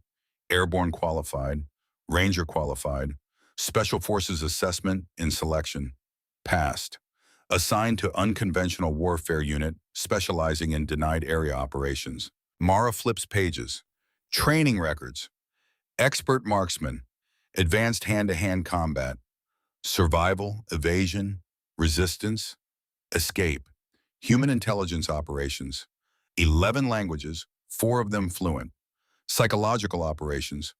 Airborne qualified. Ranger qualified. Special Forces assessment in selection. Passed. Assigned to Unconventional Warfare Unit, specializing in denied area operations. Mara flips pages. Training records. Expert marksman. Advanced hand-to-hand combat. Survival, evasion, resistance, escape. Human intelligence operations. 11 languages, 4 of them fluent. Psychological operations.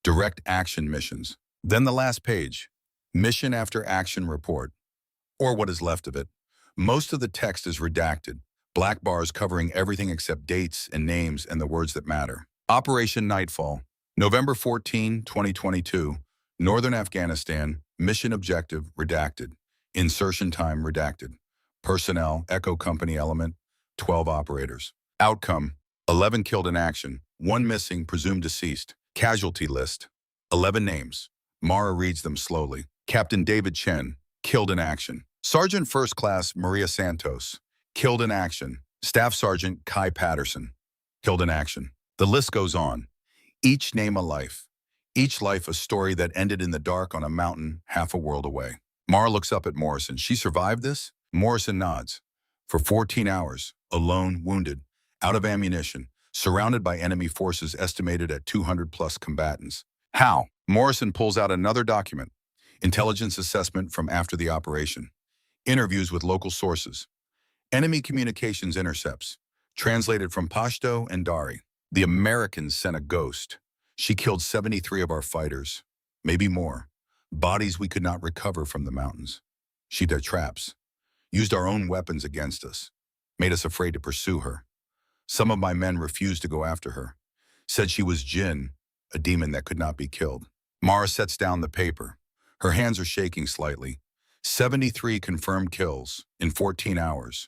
Direct action missions. Then the last page, mission after action report, or what is left of it. Most of the text is redacted, black bars covering everything except dates and names and the words that matter. Operation Nightfall, November 14, 2022, Northern Afghanistan, mission objective redacted, insertion time redacted, personnel, Echo Company element, 12 operators. Outcome, 11 killed in action, 1 missing, presumed deceased. Casualty list, 11 names. Mara reads them slowly. Captain David Chen, killed in action. Sergeant First Class Maria Santos, killed in action. Staff Sergeant Kai Patterson, killed in action. The list goes on. Each name a life. Each life a story that ended in the dark on a mountain half a world away. Mara looks up at Morrison. She survived this? Morrison nods. For 14 hours, alone, wounded, out of ammunition, surrounded by enemy forces estimated at 200 plus combatants. How? Morrison pulls out another document. Intelligence assessment from after the operation. Interviews with local sources. Enemy communications intercepts. Translated from Pashto and Dari. The Americans sent a ghost. She killed 73 of our fighters. Maybe more. Bodies we could not recover from the mountains. She did traps. Used our own weapons against us. Made us afraid to pursue her. Some of my men refused to go after her. Said she was Jinn, a demon that could not be killed. Mara sets down the paper. Her hands are shaking slightly. 73 confirmed kills in 14 hours.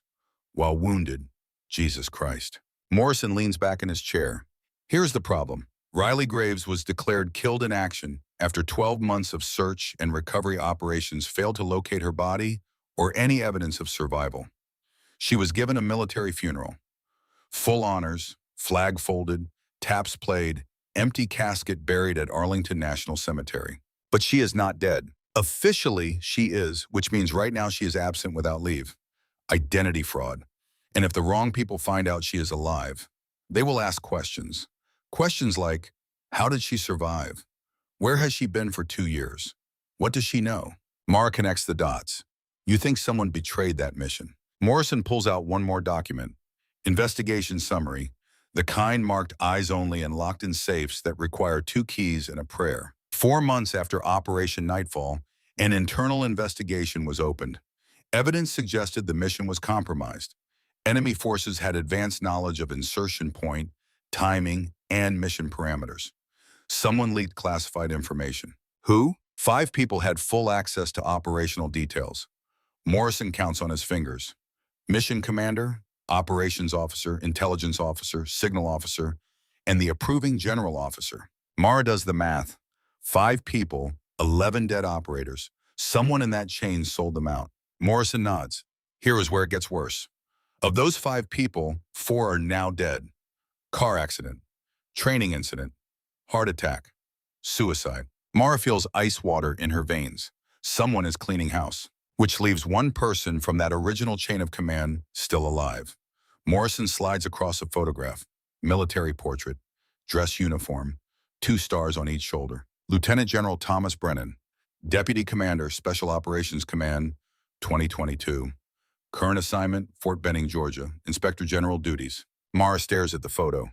While wounded, Jesus Christ. Morrison leans back in his chair. Here's the problem. Riley Graves was declared killed in action after 12 months of search and recovery operations failed to locate her body or any evidence of survival. She was given a military funeral. Full honors, flag folded, taps played, empty casket buried at Arlington National Cemetery. But she is not dead. Officially, she is, which means right now she is absent without leave. Identity fraud. And if the wrong people find out she is alive, they will ask questions. Questions like, how did she survive? Where has she been for 2 years? What does she know? Mara connects the dots. You think someone betrayed that mission. Morrison pulls out one more document. Investigation summary. The kind marked eyes only and locked in safes that require 2 keys and a prayer. 4 months after Operation Nightfall, an internal investigation was opened. Evidence suggested the mission was compromised. Enemy forces had advanced knowledge of insertion point, timing, and mission parameters. Someone leaked classified information. Who? 5 people had full access to operational details. Morrison counts on his fingers. Mission commander, operations officer, intelligence officer, signal officer, and the approving general officer. Mara does the math. 5 people, 11 dead operators. Someone in that chain sold them out. Morrison nods. Here is where it gets worse. Of those 5 people, 4 are now dead. Car accident, training incident, heart attack, suicide. Mara feels ice water in her veins. Someone is cleaning house, which leaves 1 person from that original chain of command still alive. Morrison slides across a photograph. Military portrait, dress uniform, 2 stars on each shoulder. Lieutenant General Thomas Brennan, Deputy Commander, Special Operations Command, 2022. Current assignment, Fort Benning, Georgia. Inspector General duties. Mara stares at the photo.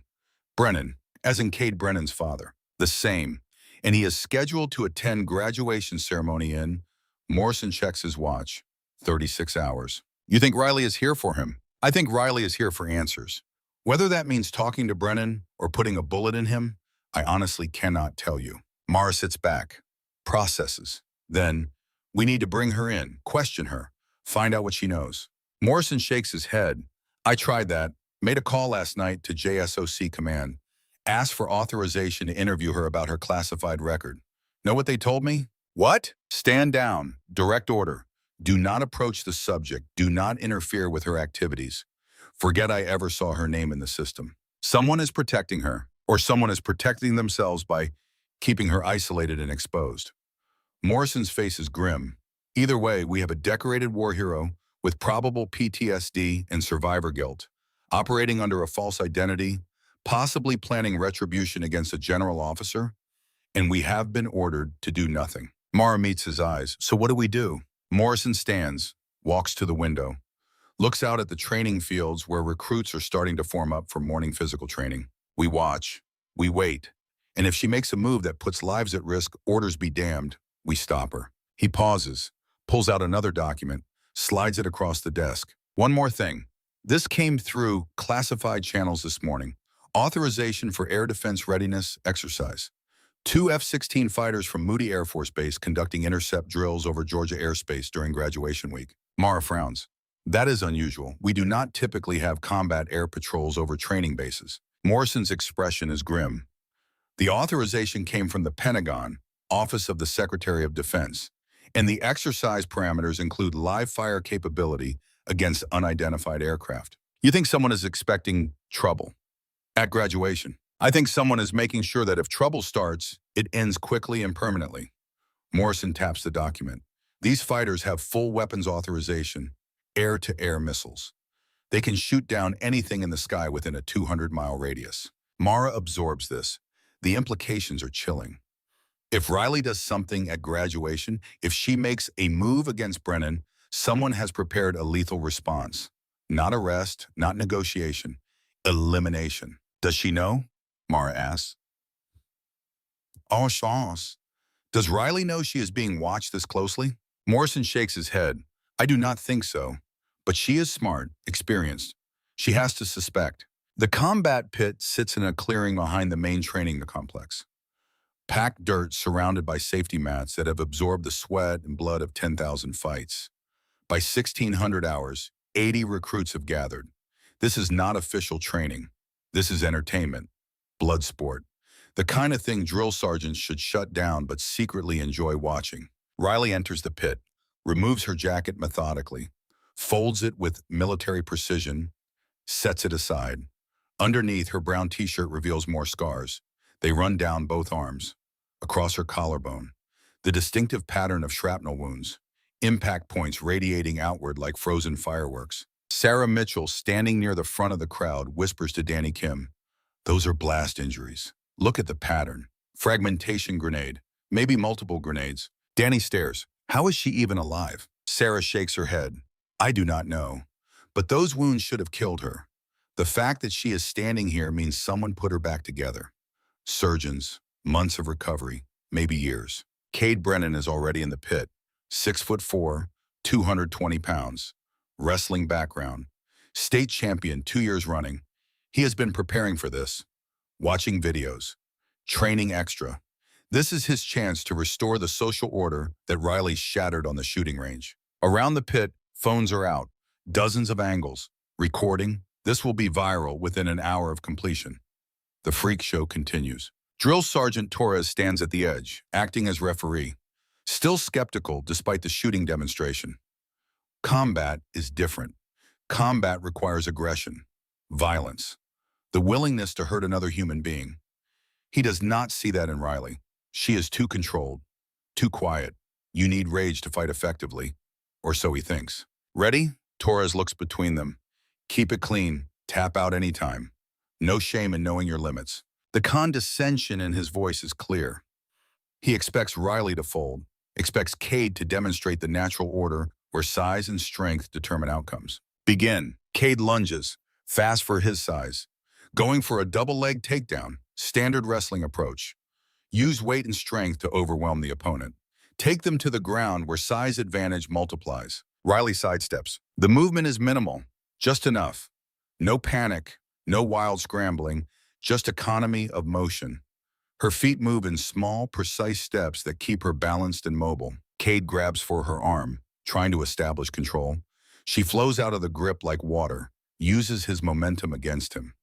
Brennan, as in Cade Brennan's father. The same. And he is scheduled to attend graduation ceremony in, Morrison checks his watch, 36 hours. You think Riley is here for him? I think Riley is here for answers. Whether that means talking to Brennan or putting a bullet in him, I honestly cannot tell you. Mara sits back, processes. Then, we need to bring her in, question her, find out what she knows. Morrison shakes his head. I tried that, made a call last night to JSOC command, asked for authorization to interview her about her classified record. Know what they told me? What? Stand down. Direct order. Do not approach the subject. Do not interfere with her activities. Forget I ever saw her name in the system. Someone is protecting her, or someone is protecting themselves by keeping her isolated and exposed. Morrison's face is grim. Either way, we have a decorated war hero with probable PTSD and survivor guilt, operating under a false identity, possibly planning retribution against a general officer, and we have been ordered to do nothing. Mara meets his eyes. So what do we do? Morrison stands, walks to the window, looks out at the training fields where recruits are starting to form up for morning physical training. We watch, we wait, and if she makes a move that puts lives at risk, orders be damned, we stop her. He pauses, pulls out another document, slides it across the desk. One more thing. This came through classified channels this morning. Authorization for air defense readiness exercise. 2 F-16 fighters from Moody Air Force Base conducting intercept drills over Georgia airspace during graduation week. Mara frowns. That is unusual. We do not typically have combat air patrols over training bases. Morrison's expression is grim. The authorization came from the Pentagon, Office of the Secretary of Defense, and the exercise parameters include live fire capability against unidentified aircraft. You think someone is expecting trouble at graduation? I think someone is making sure that if trouble starts, it ends quickly and permanently. Morrison taps the document. These fighters have full weapons authorization, air-to-air missiles. They can shoot down anything in the sky within a 200-mile radius. Mara absorbs this. The implications are chilling. If Riley does something at graduation, if she makes a move against Brennan, someone has prepared a lethal response. Not arrest, not negotiation, elimination. Does she know? Mara asks. En chance. Does Riley know she is being watched this closely? Morrison shakes his head. I do not think so. But she is smart, experienced. She has to suspect. The combat pit sits in a clearing behind the main training complex. Packed dirt surrounded by safety mats that have absorbed the sweat and blood of 10,000 fights. By 1600 hours, 80 recruits have gathered. This is not official training. This is entertainment, blood sport. The kind of thing drill sergeants should shut down but secretly enjoy watching. Riley enters the pit, removes her jacket methodically, folds it with military precision, sets it aside. Underneath, her brown t-shirt reveals more scars. They run down both arms, across her collarbone. The distinctive pattern of shrapnel wounds, impact points radiating outward like frozen fireworks. Sarah Mitchell, standing near the front of the crowd, whispers to Danny Kim, "Those are blast injuries. Look at the pattern. Fragmentation grenade, maybe multiple grenades." Danny stares. How is she even alive? Sarah shakes her head. I do not know. But those wounds should have killed her. The fact that she is standing here means someone put her back together. Surgeons, months of recovery, maybe years. Cade Brennan is already in the pit. 6'4", 220 pounds. Wrestling background. State champion 2 years running. He has been preparing for this. Watching videos. Training extra. This is his chance to restore the social order that Riley shattered on the shooting range. Around the pit, phones are out. Dozens of angles. Recording. This will be viral within an hour of completion. The freak show continues. Drill Sergeant Torres stands at the edge, acting as referee. Still skeptical despite the shooting demonstration. Combat is different. Combat requires aggression, violence, the willingness to hurt another human being. He does not see that in Riley. She is too controlled, too quiet. You need rage to fight effectively, or so he thinks. Ready? Torres looks between them. Keep it clean, tap out anytime. No shame in knowing your limits. The condescension in his voice is clear. He expects Riley to fold, expects Cade to demonstrate the natural order where size and strength determine outcomes. Begin. Cade lunges, fast for his size. Going for a double-leg takedown, standard wrestling approach. Use weight and strength to overwhelm the opponent. Take them to the ground where size advantage multiplies. Riley sidesteps. The movement is minimal, just enough. No panic, no wild scrambling, just economy of motion. Her feet move in small, precise steps that keep her balanced and mobile. Cade grabs for her arm, trying to establish control. She flows out of the grip like water, uses his momentum against him.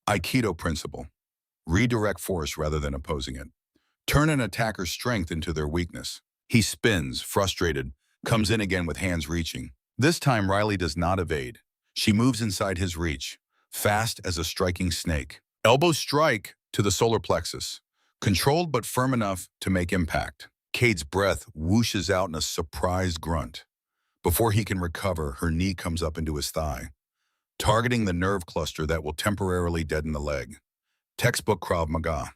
Aikido principle. Redirect force rather than opposing it. Turn an attacker's strength into their weakness. He spins, frustrated, comes in again with hands reaching. This time Riley does not evade. She moves inside his reach, fast as a striking snake. Elbow strike to the solar plexus, controlled but firm enough to make impact. Cade's breath whooshes out in a surprised grunt. Before he can recover, her knee comes up into his thigh, targeting the nerve cluster that will temporarily deaden the leg. Textbook Krav Maga,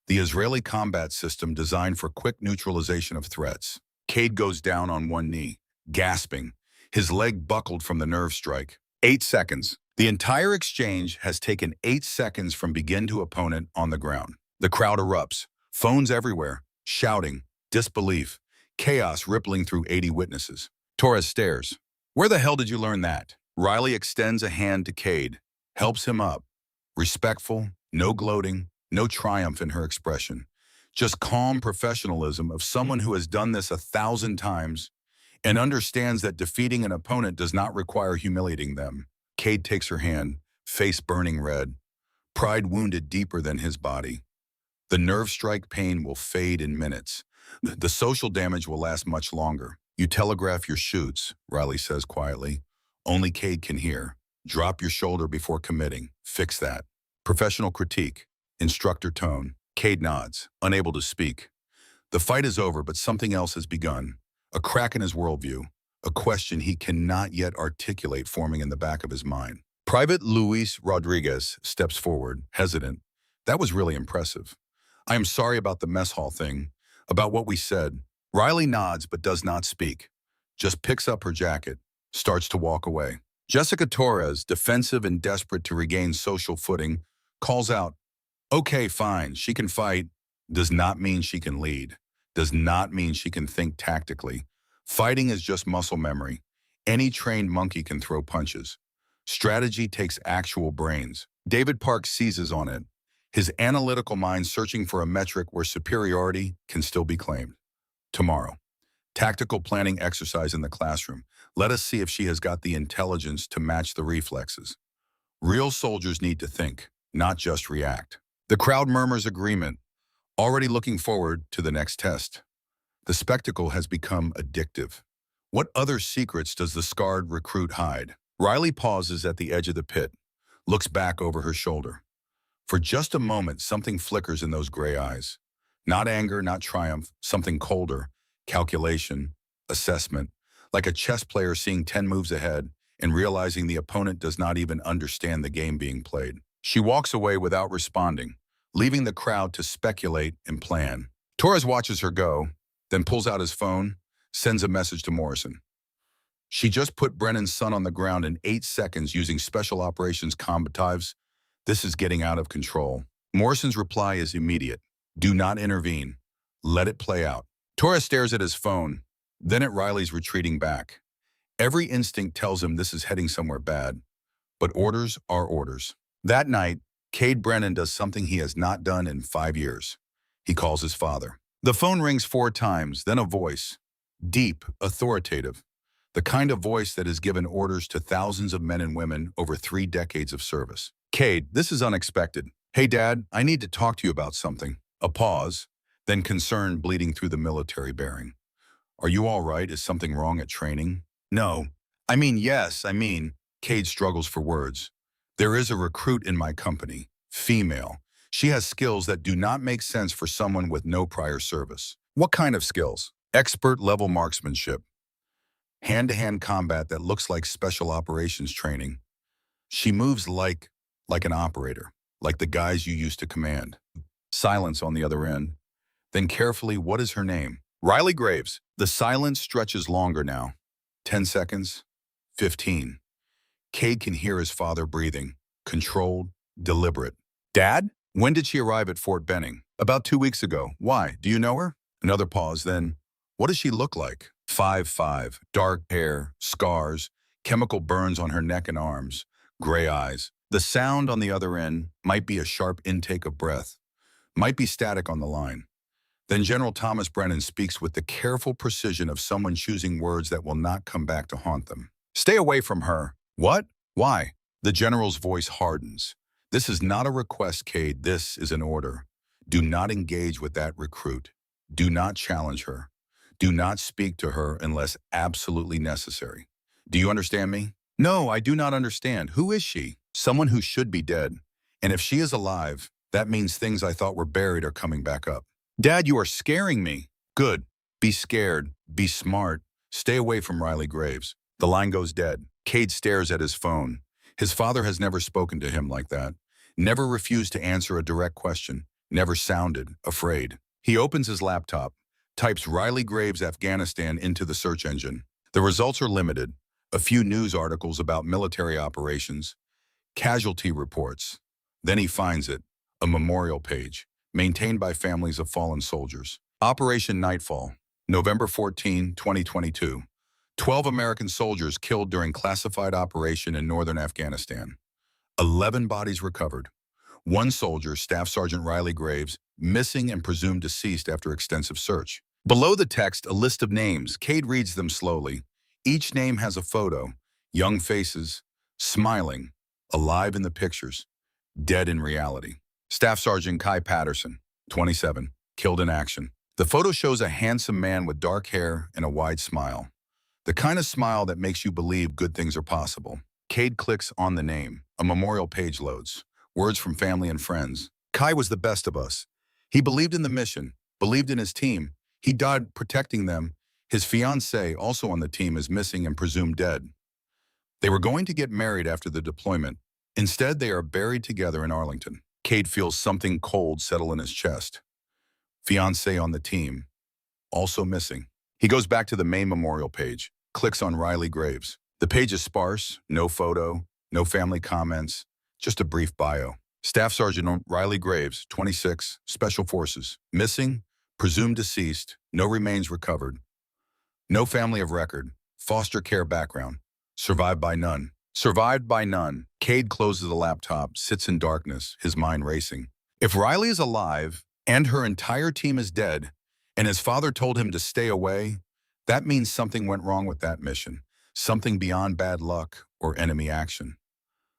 the Israeli combat system designed for quick neutralization of threats. Cade goes down on one knee, gasping, his leg buckled from the nerve strike. 8 seconds. The entire exchange has taken 8 seconds from begin to opponent on the ground. The crowd erupts, phones everywhere, shouting, disbelief, chaos rippling through 80 witnesses. Torres stares. Where the hell did you learn that? Riley extends a hand to Cade, helps him up. Respectful, no gloating, no triumph in her expression. Just calm professionalism of someone who has done this 1,000 times and understands that defeating an opponent does not require humiliating them. Cade takes her hand, face burning red, pride wounded deeper than his body. The nerve strike pain will fade in minutes. The social damage will last much longer. You telegraph your shoots, Riley says quietly. Only Cade can hear. Drop your shoulder before committing. Fix that. Professional critique. Instructor tone. Cade nods, unable to speak. The fight is over, but something else has begun. A crack in his worldview. A question he cannot yet articulate forming in the back of his mind. Private Luis Rodriguez steps forward, hesitant. That was really impressive. I am sorry about the mess hall thing. About what we said. Riley nods but does not speak. Just picks up her jacket, starts to walk away. Jessica Torres, defensive and desperate to regain social footing, calls out, "Okay, fine, she can fight. Does not mean she can lead. Does not mean she can think tactically. Fighting is just muscle memory. Any trained monkey can throw punches. Strategy takes actual brains." David Park seizes on it, his analytical mind searching for a metric where superiority can still be claimed. Tomorrow, tactical planning exercise in the classroom. Let us see if she has got the intelligence to match the reflexes. Real soldiers need to think, not just react. The crowd murmurs agreement, already looking forward to the next test. The spectacle has become addictive. What other secrets does the scarred recruit hide? Riley pauses at the edge of the pit, looks back over her shoulder. For just a moment, something flickers in those gray eyes. Not anger, not triumph, something colder, calculation, assessment, like a chess player seeing 10 moves ahead and realizing the opponent does not even understand the game being played. She walks away without responding, leaving the crowd to speculate and plan. Torres watches her go, then pulls out his phone, sends a message to Morrison. She just put Brennan's son on the ground in 8 seconds using special operations combatives. This is getting out of control. Morrison's reply is immediate. Do not intervene. Let it play out. Torres stares at his phone, then at Riley's retreating back. Every instinct tells him this is heading somewhere bad, but orders are orders. That night, Cade Brennan does something he has not done in 5 years. He calls his father. The phone rings 4 times, then a voice. Deep, authoritative. The kind of voice that has given orders to thousands of men and women over 3 decades of service. Cade, this is unexpected. Hey, Dad, I need to talk to you about something. A pause, then concern bleeding through the military bearing. Are you all right? Is something wrong at training? No. Yes. Cade struggles for words. There is a recruit in my company, female. She has skills that do not make sense for someone with no prior service. What kind of skills? Expert-level marksmanship. Hand-to-hand combat that looks like special operations training. She moves like an operator, like the guys you used to command. Silence on the other end. Then carefully, what is her name? Riley Graves. The silence stretches longer now. 10 seconds. 15. Cade can hear his father breathing. Controlled, deliberate. Dad? When did she arrive at Fort Benning? About 2 weeks ago. Why? Do you know her? Another pause, then. What does she look like? 5'5", dark hair, scars, chemical burns on her neck and arms, gray eyes. The sound on the other end might be a sharp intake of breath, might be static on the line. Then General Thomas Brennan speaks with the careful precision of someone choosing words that will not come back to haunt them. Stay away from her. What? Why? The general's voice hardens. This is not a request, Cade. This is an order. Do not engage with that recruit. Do not challenge her. Do not speak to her unless absolutely necessary. Do you understand me? No, I do not understand. Who is she? Someone who should be dead. And if she is alive, that means things I thought were buried are coming back up. Dad, you are scaring me. Good. Be scared. Be smart. Stay away from Riley Graves. The line goes dead. Cade stares at his phone. His father has never spoken to him like that. Never refused to answer a direct question. Never sounded afraid. He opens his laptop, types Riley Graves, Afghanistan into the search engine. The results are limited. A few news articles about military operations, casualty reports. Then he finds it, a memorial page, maintained by families of fallen soldiers. Operation Nightfall, November 14, 2022. 12 American soldiers killed during classified operation in northern Afghanistan. 11 bodies recovered. 1 soldier, Staff Sergeant Riley Graves, missing and presumed deceased after extensive search. Below the text, a list of names. Cade reads them slowly. Each name has a photo. Young faces, smiling, alive in the pictures, dead in reality. Staff Sergeant Kai Patterson, 27, killed in action. The photo shows a handsome man with dark hair and a wide smile. The kind of smile that makes you believe good things are possible. Cade clicks on the name. A memorial page loads. Words from family and friends. Kai was the best of us. He believed in the mission, believed in his team. He died protecting them. His fiancée, also on the team, is missing and presumed dead. They were going to get married after the deployment. Instead, they are buried together in Arlington. Cade feels something cold settle in his chest. Fiancée on the team. also missing. He goes back to the main memorial page, clicks on Riley Graves. The page is sparse, no photo, no family comments, just a brief bio. Staff Sergeant Riley Graves, 26, Special Forces. Missing, presumed deceased, no remains recovered. No family of record, foster care background. Survived by none. Survived by none. Cade closes the laptop, sits in darkness, his mind racing. If Riley is alive and her entire team is dead, and his father told him to stay away, that means something went wrong with that mission. Something beyond bad luck or enemy action.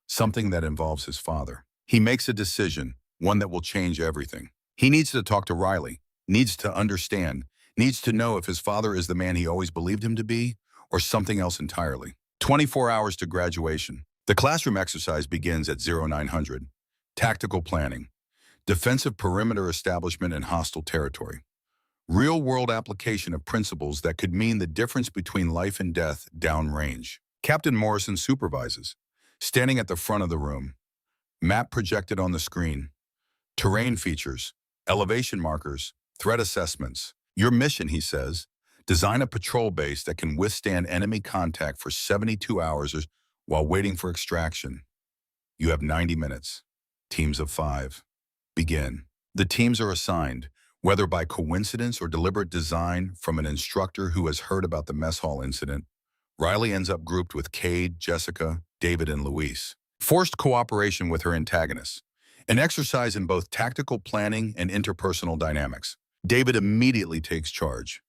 Something that involves his father. He makes a decision, one that will change everything. He needs to talk to Riley, needs to understand, needs to know if his father is the man he always believed him to be or something else entirely. 24 hours to graduation. The classroom exercise begins at 0900. Tactical planning. Defensive perimeter establishment in hostile territory. Real-world application of principles that could mean the difference between life and death downrange. Captain Morrison supervises. Standing at the front of the room. Map projected on the screen. Terrain features. Elevation markers. Threat assessments. Your mission, he says, design a patrol base that can withstand enemy contact for 72 hours while waiting for extraction. You have 90 minutes. Teams of 5. Begin. The teams are assigned, whether by coincidence or deliberate design from an instructor who has heard about the mess hall incident. Riley ends up grouped with Cade, Jessica, David, and Luis. Forced cooperation with her antagonists. An exercise in both tactical planning and interpersonal dynamics. David immediately takes charge,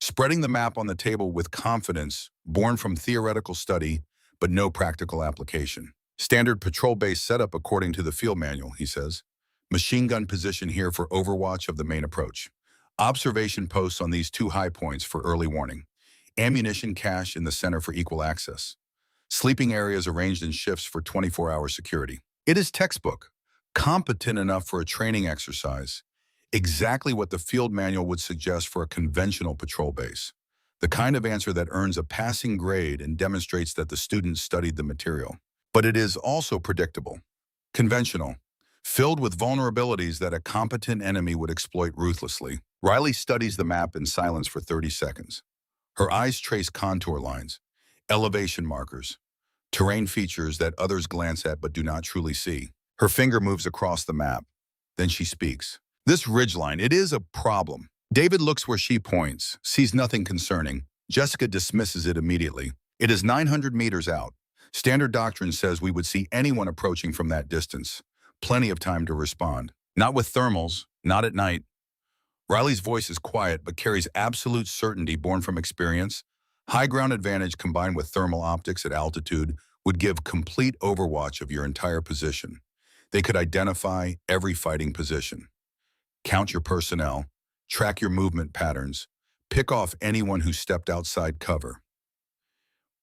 spreading the map on the table with confidence, born from theoretical study, but no practical application. Standard patrol-based setup according to the field manual, he says. Machine gun position here for overwatch of the main approach. Observation posts on these 2 high points for early warning. Ammunition cache in the center for equal access. Sleeping areas arranged in shifts for 24-hour security. It is textbook, competent enough for a training exercise. Exactly what the field manual would suggest for a conventional patrol base. The kind of answer that earns a passing grade and demonstrates that the students studied the material. But it is also predictable. Conventional. Filled with vulnerabilities that a competent enemy would exploit ruthlessly. Riley studies the map in silence for 30 seconds. Her eyes trace contour lines, elevation markers, terrain features that others glance at but do not truly see. Her finger moves across the map. Then she speaks. This ridgeline, it is a problem. David looks where she points, sees nothing concerning. Jessica dismisses it immediately. It is 900 meters out. Standard doctrine says we would see anyone approaching from that distance. Plenty of time to respond. Not with thermals, not at night. Riley's voice is quiet but carries absolute certainty born from experience. High ground advantage combined with thermal optics at altitude would give complete overwatch of your entire position. They could identify every fighting position. Count your personnel, track your movement patterns, pick off anyone who stepped outside cover.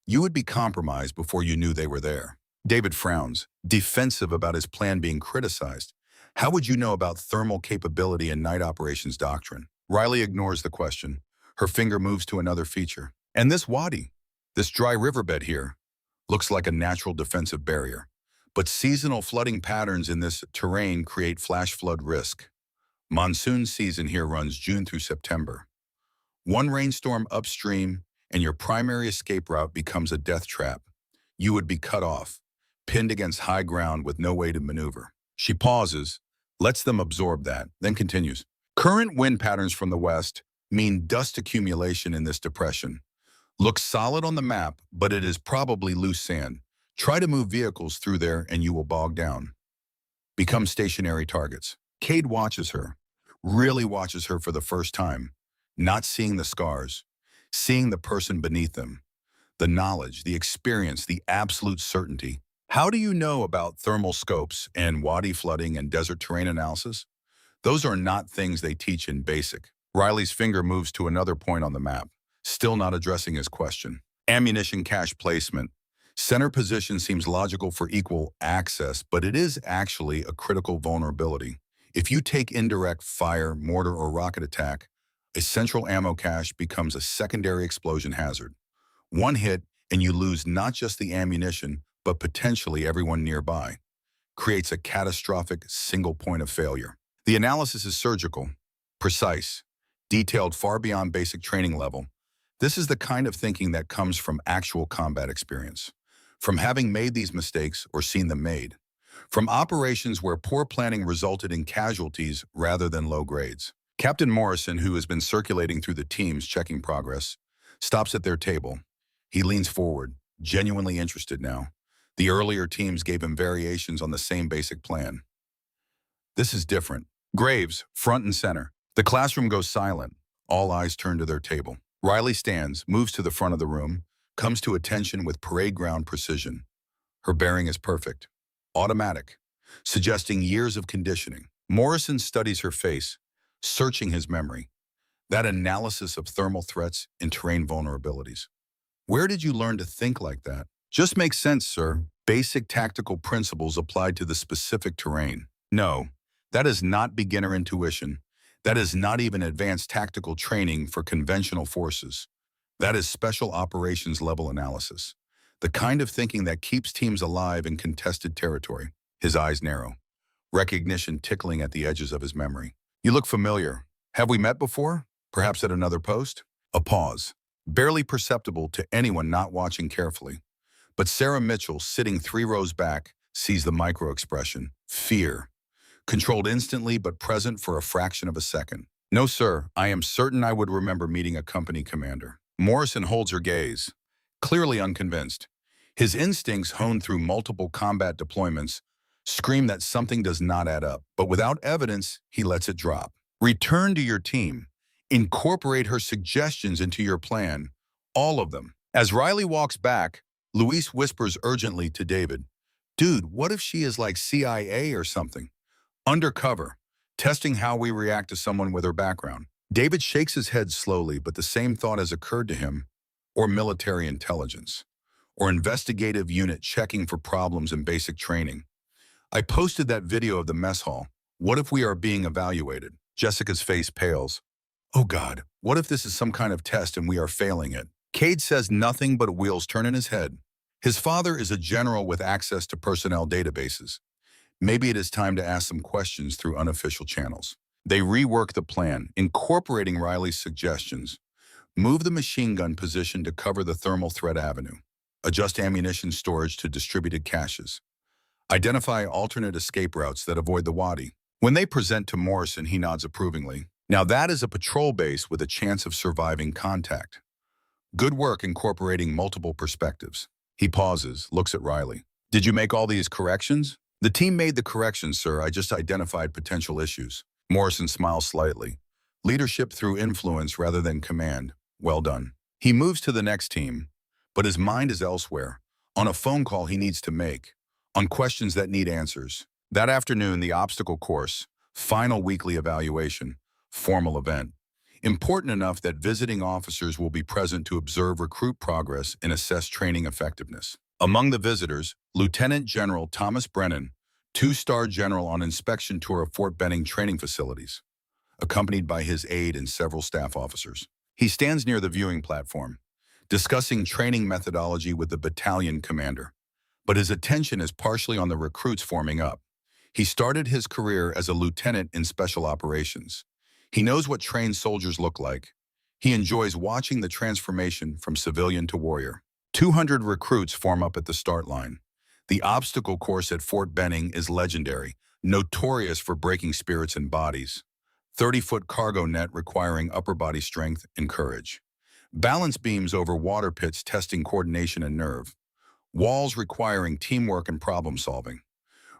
You would be compromised before you knew they were there. David frowns, defensive about his plan being criticized. How would you know about thermal capability and night operations doctrine? Riley ignores the question. Her finger moves to another feature. And this wadi, this dry riverbed here, looks like a natural defensive barrier. But seasonal flooding patterns in this terrain create flash flood risk. Monsoon season here runs June through September. One rainstorm upstream and your primary escape route becomes a death trap. You would be cut off, pinned against high ground with no way to maneuver. She pauses, lets them absorb that, then continues. Current wind patterns from the west mean dust accumulation in this depression. Looks solid on the map, but it is probably loose sand. Try to move vehicles through there and you will bog down. Become stationary targets. Cade watches her, really watches her for the first time, not seeing the scars, seeing the person beneath them, the knowledge, the experience, the absolute certainty. How do you know about thermal scopes and wadi flooding and desert terrain analysis? Those are not things they teach in basic. Riley's finger moves to another point on the map, still not addressing his question. Ammunition cache placement. Center position seems logical for equal access, but it is actually a critical vulnerability. If you take indirect fire, mortar, or rocket attack, a central ammo cache becomes a secondary explosion hazard. One hit and you lose not just the ammunition, but potentially everyone nearby. Creates a catastrophic single point of failure. The analysis is surgical, precise. detailed far beyond basic training level. This is the kind of thinking that comes from actual combat experience, from having made these mistakes or seen them made, from operations where poor planning resulted in casualties rather than low grades. Captain Morrison, who has been circulating through the teams checking progress, stops at their table. He leans forward, genuinely interested now. The earlier teams gave him variations on the same basic plan. This is different. Graves, front and center. The classroom goes silent. All eyes turn to their table. Riley stands, moves to the front of the room, comes to attention with parade ground precision. Her bearing is perfect, automatic, suggesting years of conditioning. Morrison studies her face, searching his memory. That analysis of thermal threats and terrain vulnerabilities. Where did you learn to think like that? Just makes sense, sir. Basic tactical principles applied to the specific terrain. No, that is not beginner intuition. That is not even advanced tactical training for conventional forces. That is special operations level analysis. The kind of thinking that keeps teams alive in contested territory. His eyes narrow, recognition tickling at the edges of his memory. You look familiar. Have we met before? Perhaps at another post? A pause, barely perceptible to anyone not watching carefully. But Sarah Mitchell, sitting 3 rows back, sees the micro-expression, fear, controlled instantly but present for a fraction of a second. No, sir, I am certain I would remember meeting a company commander. Morrison holds her gaze, clearly unconvinced. His instincts, honed through multiple combat deployments, scream that something does not add up. But without evidence, he lets it drop. Return to your team. Incorporate her suggestions into your plan. All of them. As Riley walks back, Luis whispers urgently to David, "Dude, what if she is like CIA or something? Undercover, testing how we react to someone with her background." David shakes his head slowly, but the same thought has occurred to him. Or military intelligence. Or investigative unit checking for problems in basic training. I posted that video of the mess hall. What if we are being evaluated? Jessica's face pales. Oh God, what if this is some kind of test and we are failing it? Cade says nothing but wheels turn in his head. His father is a general with access to personnel databases. Maybe it is time to ask some questions through unofficial channels. They rework the plan, incorporating Riley's suggestions. Move the machine gun position to cover the thermal threat avenue. Adjust ammunition storage to distributed caches. Identify alternate escape routes that avoid the wadi. When they present to Morrison, he nods approvingly. Now that is a patrol base with a chance of surviving contact. Good work incorporating multiple perspectives. He pauses, looks at Riley. Did you make all these corrections? The team made the corrections, sir. I just identified potential issues. Morrison smiles slightly. Leadership through influence rather than command. Well done. He moves to the next team, but his mind is elsewhere, on a phone call he needs to make, on questions that need answers. That afternoon, the obstacle course, final weekly evaluation, formal event. Important enough that visiting officers will be present to observe recruit progress and assess training effectiveness. Among the visitors, Lieutenant General Thomas Brennan, 2-star general on inspection tour of Fort Benning training facilities, accompanied by his aide and several staff officers. He stands near the viewing platform, discussing training methodology with the battalion commander. But his attention is partially on the recruits forming up. He started his career as a lieutenant in special operations. He knows what trained soldiers look like. He enjoys watching the transformation from civilian to warrior. 200 recruits form up at the start line. The obstacle course at Fort Benning is legendary, notorious for breaking spirits and bodies. 30-foot cargo net requiring upper body strength and courage. Balance beams over water pits testing coordination and nerve. Walls requiring teamwork and problem solving.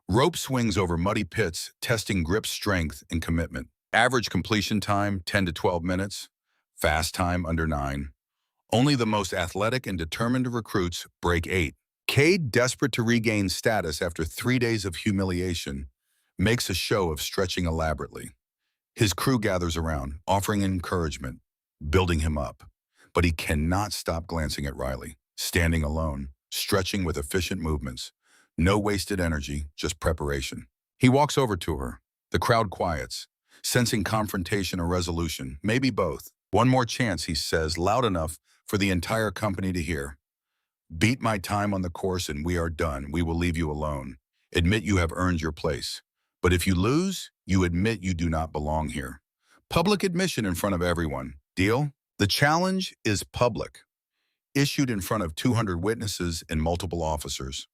Rope swings over muddy pits testing grip strength and commitment. Average completion time 10 to 12 minutes. Fast time under 9. Only the most athletic and determined recruits break 8. Cade, desperate to regain status after 3 days of humiliation, makes a show of stretching elaborately. His crew gathers around, offering encouragement, building him up. But he cannot stop glancing at Riley, standing alone, stretching with efficient movements. No wasted energy, just preparation. He walks over to her. The crowd quiets, sensing confrontation or resolution, maybe both. One more chance, he says, loud enough for the entire company to hear. Beat my time on the course and we are done. We will leave you alone. Admit you have earned your place. But if you lose, you admit you do not belong here. Public admission in front of everyone. Deal? The challenge is public, issued in front of 200 witnesses and multiple officers.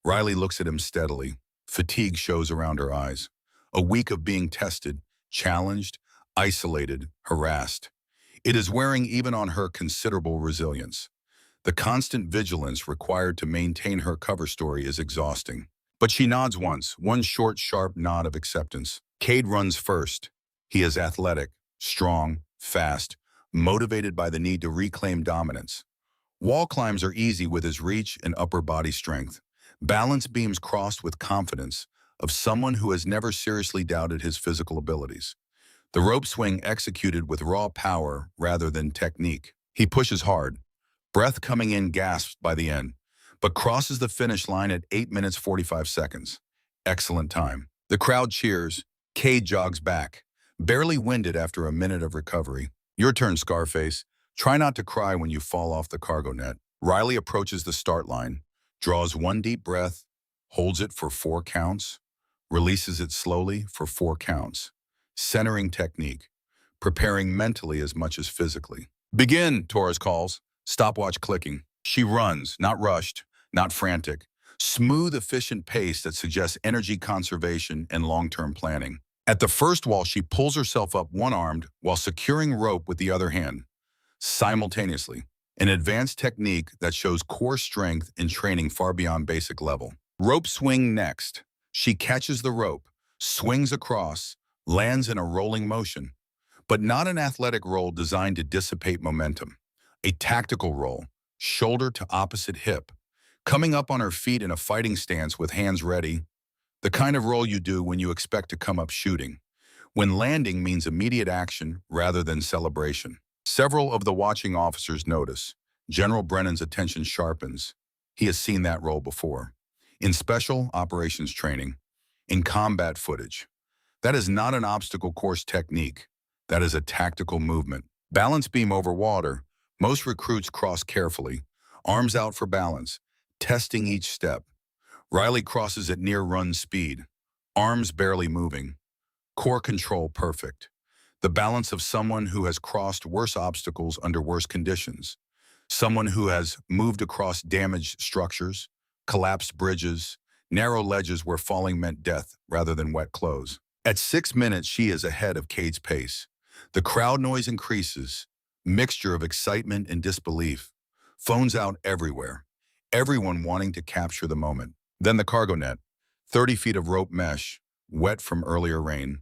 Riley looks at him steadily. Fatigue shows around her eyes. A week of being tested, challenged, isolated, harassed. It is wearing even on her considerable resilience. The constant vigilance required to maintain her cover story is exhausting. But she nods once, one short, sharp nod of acceptance. Cade runs first. He is athletic, strong, fast, motivated by the need to reclaim dominance. Wall climbs are easy with his reach and upper body strength. Balance beams crossed with confidence of someone who has never seriously doubted his physical abilities. The rope swing executed with raw power rather than technique. He pushes hard, breath coming in gasped by the end, but crosses the finish line at 8 minutes 45 seconds. Excellent time. The crowd cheers. Cade jogs back, barely winded after a minute of recovery. Your turn, Scarface. Try not to cry when you fall off the cargo net. Riley approaches the start line, draws one deep breath, holds it for 4 counts, releases it slowly for 4 counts. Centering technique, preparing mentally as much as physically. Begin, Torres calls, stopwatch clicking. She runs, not rushed, not frantic. Smooth, efficient pace that suggests energy conservation and long-term planning. At the first wall, she pulls herself up one-armed while securing rope with the other hand. Simultaneously, an advanced technique that shows core strength and training far beyond basic level. Rope swing next. She catches the rope, swings across, lands in a rolling motion, but not an athletic roll designed to dissipate momentum. A tactical roll, shoulder to opposite hip, coming up on her feet in a fighting stance with hands ready, the kind of roll you do when you expect to come up shooting, when landing means immediate action rather than celebration. Several of the watching officers notice. General Brennan's attention sharpens. He has seen that roll before. In special operations training, in combat footage. That is not an obstacle course technique. That is a tactical movement. Balance beam over water. Most recruits cross carefully, arms out for balance, testing each step. Riley crosses at near run speed, arms barely moving. Core control perfect. The balance of someone who has crossed worse obstacles under worse conditions. Someone who has moved across damaged structures, collapsed bridges, narrow ledges where falling meant death rather than wet clothes. At 6 minutes, she is ahead of Cade's pace. The crowd noise increases, mixture of excitement and disbelief. Phones out everywhere, everyone wanting to capture the moment. Then the cargo net, 30 feet of rope mesh, wet from earlier rain,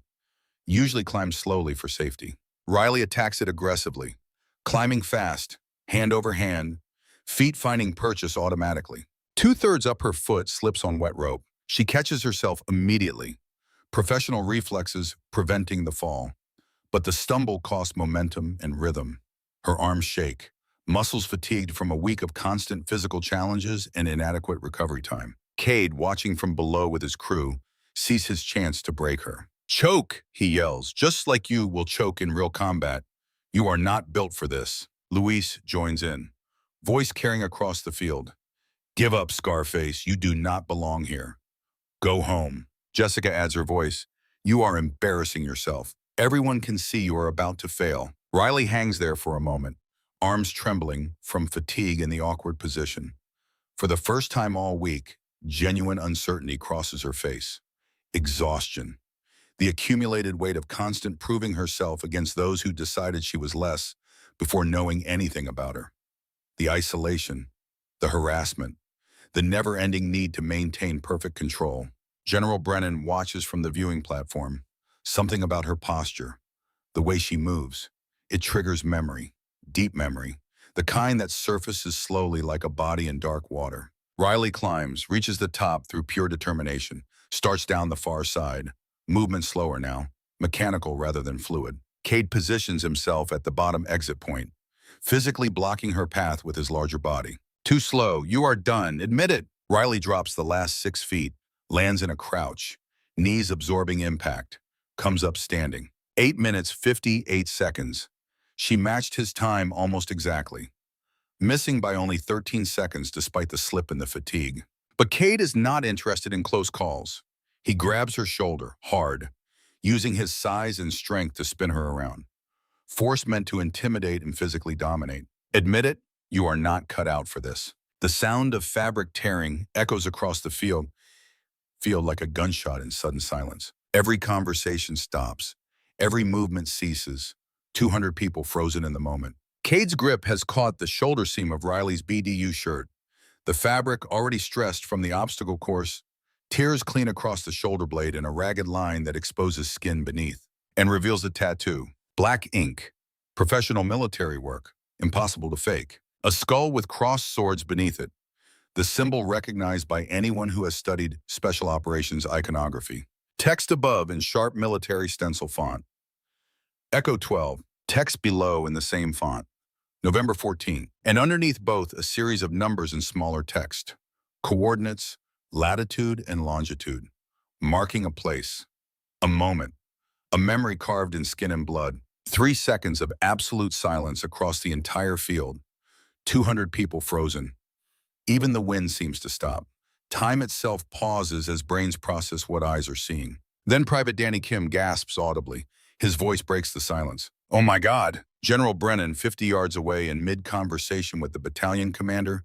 usually climbs slowly for safety. Riley attacks it aggressively, climbing fast, hand over hand, feet finding purchase automatically. 2/3 up her foot slips on wet rope. She catches herself immediately, professional reflexes preventing the fall. But the stumble costs momentum and rhythm. Her arms shake, muscles fatigued from a week of constant physical challenges and inadequate recovery time. Cade, watching from below with his crew, sees his chance to break her. Choke, he yells, just like you will choke in real combat. You are not built for this. Luis joins in, voice carrying across the field. Give up, Scarface, you do not belong here. Go home. Jessica adds her voice. You are embarrassing yourself. Everyone can see you are about to fail. Riley hangs there for a moment, arms trembling from fatigue in the awkward position. For the first time all week, genuine uncertainty crosses her face. Exhaustion. The accumulated weight of constant proving herself against those who decided she was less before knowing anything about her. The isolation, the harassment, the never-ending need to maintain perfect control. General Brennan watches from the viewing platform. Something about her posture, the way she moves, it triggers memory, deep memory, the kind that surfaces slowly like a body in dark water. Riley climbs, reaches the top through pure determination, starts down the far side. Movement slower now, mechanical rather than fluid. Cade positions himself at the bottom exit point, physically blocking her path with his larger body. Too slow, you are done, admit it. Riley drops the last 6 feet, lands in a crouch, knees absorbing impact, comes up standing. 8 minutes, 58 seconds. She matched his time almost exactly, missing by only 13 seconds despite the slip and the fatigue. But Cade is not interested in close calls. He grabs her shoulder, hard. using his size and strength to spin her around. Force meant to intimidate and physically dominate. Admit it, you are not cut out for this. The sound of fabric tearing echoes across the field like a gunshot in sudden silence. Every conversation stops. Every movement ceases. 200 people frozen in the moment. Cade's grip has caught the shoulder seam of Riley's BDU shirt. The fabric, already stressed from the obstacle course, tears clean across the shoulder blade in a ragged line that exposes skin beneath and reveals a tattoo. Black ink. Professional military work. Impossible to fake. A skull with crossed swords beneath it. The symbol recognized by anyone who has studied special operations iconography. Text above in sharp military stencil font. Echo 12. Text below in the same font. November 14. And underneath both a series of numbers in smaller text. Coordinates, latitude and longitude. Marking a place. A moment. A memory carved in skin and blood. 3 seconds of absolute silence across the entire field. 200 people frozen. Even the wind seems to stop. Time itself pauses as brains process what eyes are seeing. Then Private Danny Kim gasps audibly. His voice breaks the silence. "Oh my God!" General Brennan, 50 yards away in mid-conversation with the battalion commander,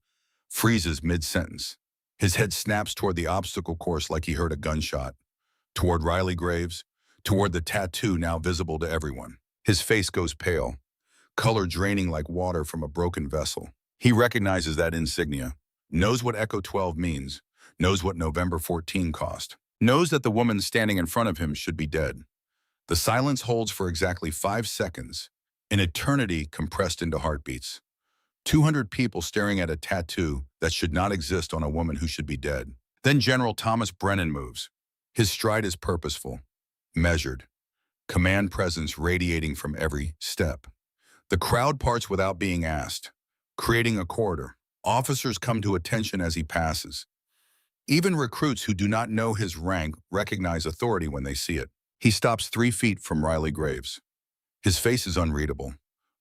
freezes mid-sentence. His head snaps toward the obstacle course like he heard a gunshot. Toward Riley Graves, toward the tattoo now visible to everyone. His face goes pale, color draining like water from a broken vessel. He recognizes that insignia, knows what Echo 12 means, knows what November 14 cost, knows that the woman standing in front of him should be dead. The silence holds for exactly 5 seconds, an eternity compressed into heartbeats. 200 people staring at a tattoo that should not exist on a woman who should be dead. Then General Thomas Brennan moves. His stride is purposeful, measured, command presence radiating from every step. The crowd parts without being asked, creating a corridor. Officers come to attention as he passes. Even recruits who do not know his rank recognize authority when they see it. He stops 3 feet from Riley Graves. His face is unreadable,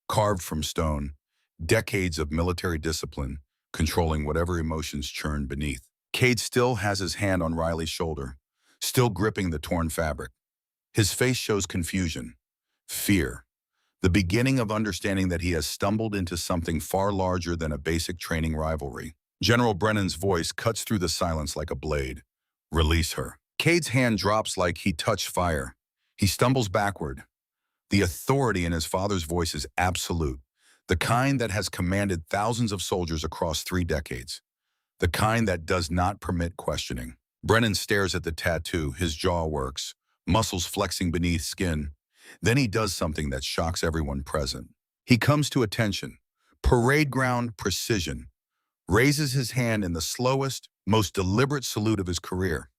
carved from stone, decades of military discipline, controlling whatever emotions churn beneath. Cade still has his hand on Riley's shoulder, still gripping the torn fabric. His face shows confusion, fear, the beginning of understanding that he has stumbled into something far larger than a basic training rivalry. General Brennan's voice cuts through the silence like a blade. "Release her." Cade's hand drops like he touched fire. He stumbles backward. The authority in his father's voice is absolute, the kind that has commanded thousands of soldiers across 3 decades, the kind that does not permit questioning. Brennan stares at the tattoo, his jaw works, muscles flexing beneath skin. Then he does something that shocks everyone present. He comes to attention, parade ground precision, raises his hand in the slowest, most deliberate salute of his career.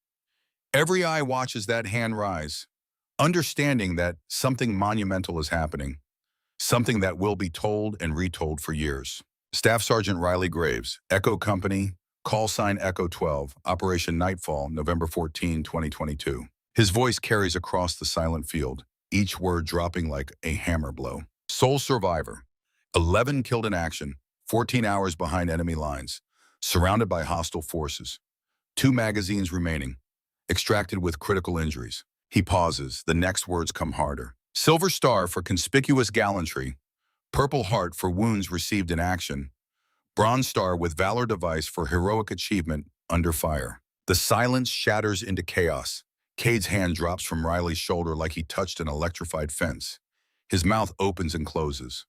Every eye watches that hand rise, understanding that something monumental is happening, something that will be told and retold for years. Staff Sergeant Riley Graves, Echo Company, call sign Echo 12, Operation Nightfall, November 14, 2022. His voice carries across the silent field, each word dropping like a hammer blow. Sole survivor, 11 killed in action, 14 hours behind enemy lines, surrounded by hostile forces. 2 magazines remaining, extracted with critical injuries. He pauses, the next words come harder. Silver Star for conspicuous gallantry, Purple Heart for wounds received in action, Bronze Star with Valor Device for heroic achievement under fire. The silence shatters into chaos. Cade's hand drops from Riley's shoulder like he touched an electrified fence. His mouth opens and closes.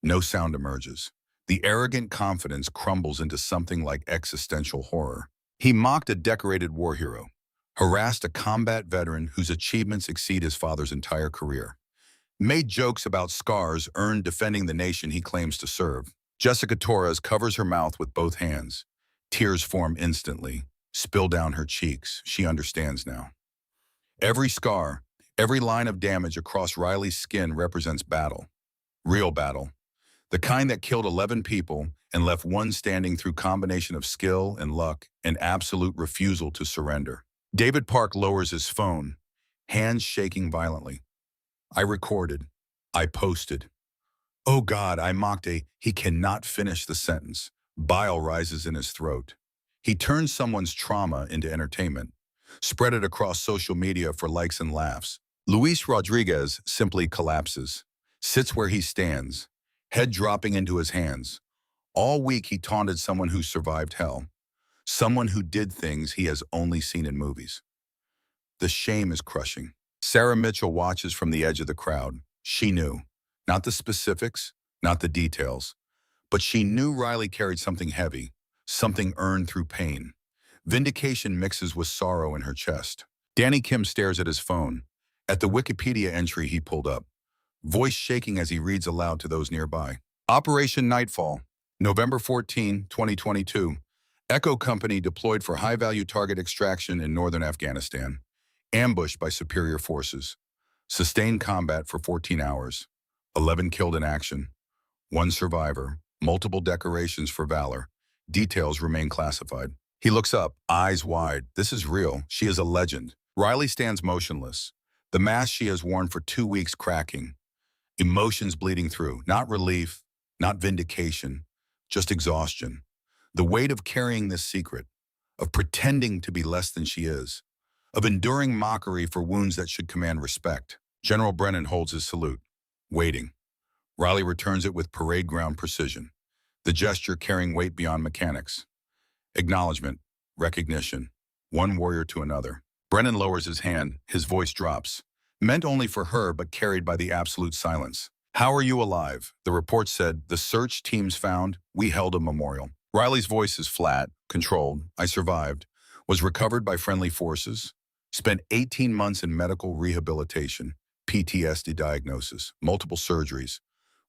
No sound emerges. The arrogant confidence crumbles into something like existential horror. He mocked a decorated war hero, harassed a combat veteran whose achievements exceed his father's entire career, made jokes about scars earned defending the nation he claims to serve. Jessica Torres covers her mouth with both hands. Tears form instantly, spill down her cheeks. She understands now. Every scar, every line of damage across Riley's skin represents battle. Real battle. The kind that killed 11 people and left one standing through combination of skill and luck and absolute refusal to surrender. David Park lowers his phone, hands shaking violently. I recorded. I posted. Oh God, I mocked he cannot finish the sentence. Bile rises in his throat. He turns someone's trauma into entertainment, spread it across social media for likes and laughs. Luis Rodriguez simply collapses, sits where he stands, head dropping into his hands. All week he taunted someone who survived hell, someone who did things he has only seen in movies. The shame is crushing. Sarah Mitchell watches from the edge of the crowd. She knew, not the specifics, not the details, but she knew Riley carried something heavy, something earned through pain. Vindication mixes with sorrow in her chest. Danny Kim stares at his phone, at the Wikipedia entry he pulled up, voice shaking as he reads aloud to those nearby. Operation Nightfall, November 14, 2022. Echo Company deployed for high-value target extraction in northern Afghanistan. Ambushed by superior forces. Sustained combat for 14 hours. 11 killed in action. 1 survivor. Multiple decorations for valor. Details remain classified. He looks up, eyes wide. This is real. She is a legend. Riley stands motionless. The mask she has worn for 2 weeks cracking. Emotions bleeding through. Not relief, not vindication, just exhaustion. The weight of carrying this secret, of pretending to be less than she is, of enduring mockery for wounds that should command respect. General Brennan holds his salute, waiting. Riley returns it with parade ground precision, the gesture carrying weight beyond mechanics. Acknowledgement, recognition, one warrior to another. Brennan lowers his hand, his voice drops, meant only for her but carried by the absolute silence. How are you alive? The report said, the search teams found, we held a memorial. Riley's voice is flat, controlled. I survived, was recovered by friendly forces, spent 18 months in medical rehabilitation, PTSD diagnosis, multiple surgeries.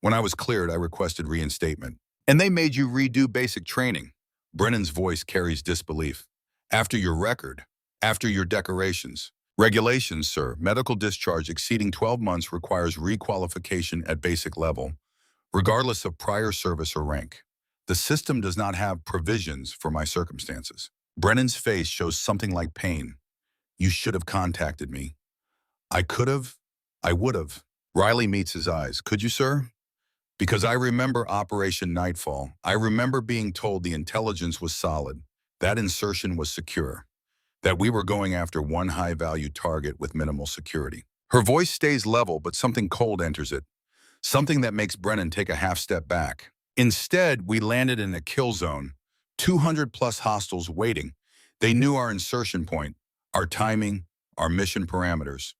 When I was cleared, I requested reinstatement. And they made you redo basic training. Brennan's voice carries disbelief. After your record, after your decorations. Regulations, sir. Medical discharge exceeding 12 months requires requalification at basic level, regardless of prior service or rank. The system does not have provisions for my circumstances. Brennan's face shows something like pain. You should have contacted me. I could have. I would have. Riley meets his eyes. Could you, sir? Because I remember Operation Nightfall. I remember being told the intelligence was solid, that insertion was secure, that we were going after one high-value target with minimal security. Her voice stays level, but something cold enters it, something that makes Brennan take a half step back. Instead, we landed in a kill zone, 200-plus hostiles waiting. They knew our insertion point, our timing, our mission parameters.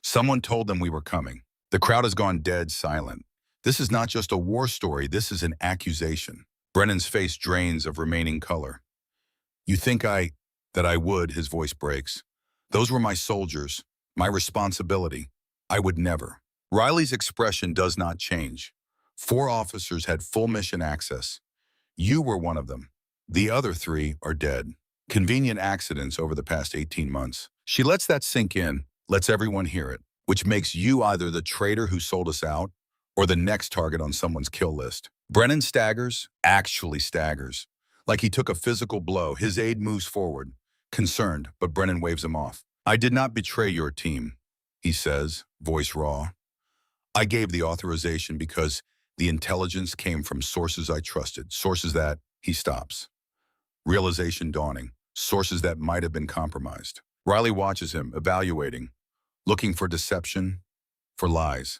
Someone told them we were coming. The crowd has gone dead silent. This is not just a war story, this is an accusation. Brennan's face drains of remaining color. You think that I would, his voice breaks. Those were my soldiers, my responsibility. I would never. Riley's expression does not change. 4 officers had full mission access. You were one of them. The other 3 are dead. Convenient accidents over the past 18 months. She lets that sink in, lets everyone hear it, which makes you either the traitor who sold us out or the next target on someone's kill list. Brennan staggers, actually staggers. Like he took a physical blow, his aide moves forward, concerned, but Brennan waves him off. I did not betray your team, he says, voice raw. I gave the authorization because the intelligence came from sources I trusted, sources that, he stops. Realization dawning, sources that might have been compromised. Riley watches him, evaluating, looking for deception, for lies.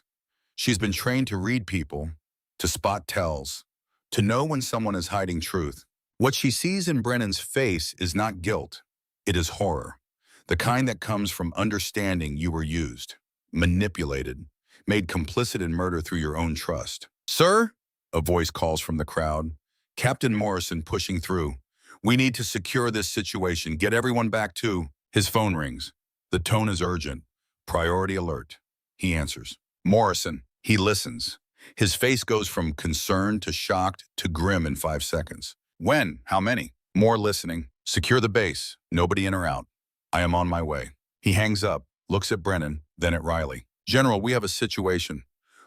She's been trained to read people, to spot tells, to know when someone is hiding truth. What she sees in Brennan's face is not guilt, it is horror. The kind that comes from understanding you were used, manipulated, made complicit in murder through your own trust. Sir, a voice calls from the crowd. Captain Morrison pushing through. We need to secure this situation. Get everyone back to. His phone rings. The tone is urgent. Priority alert. He answers. Morrison. He listens. His face goes from concerned to shocked to grim in 5 seconds. When? How many? More listening. Secure the base. Nobody in or out. I am on my way. He hangs up, looks at Brennan, then at Riley. General, we have a situation.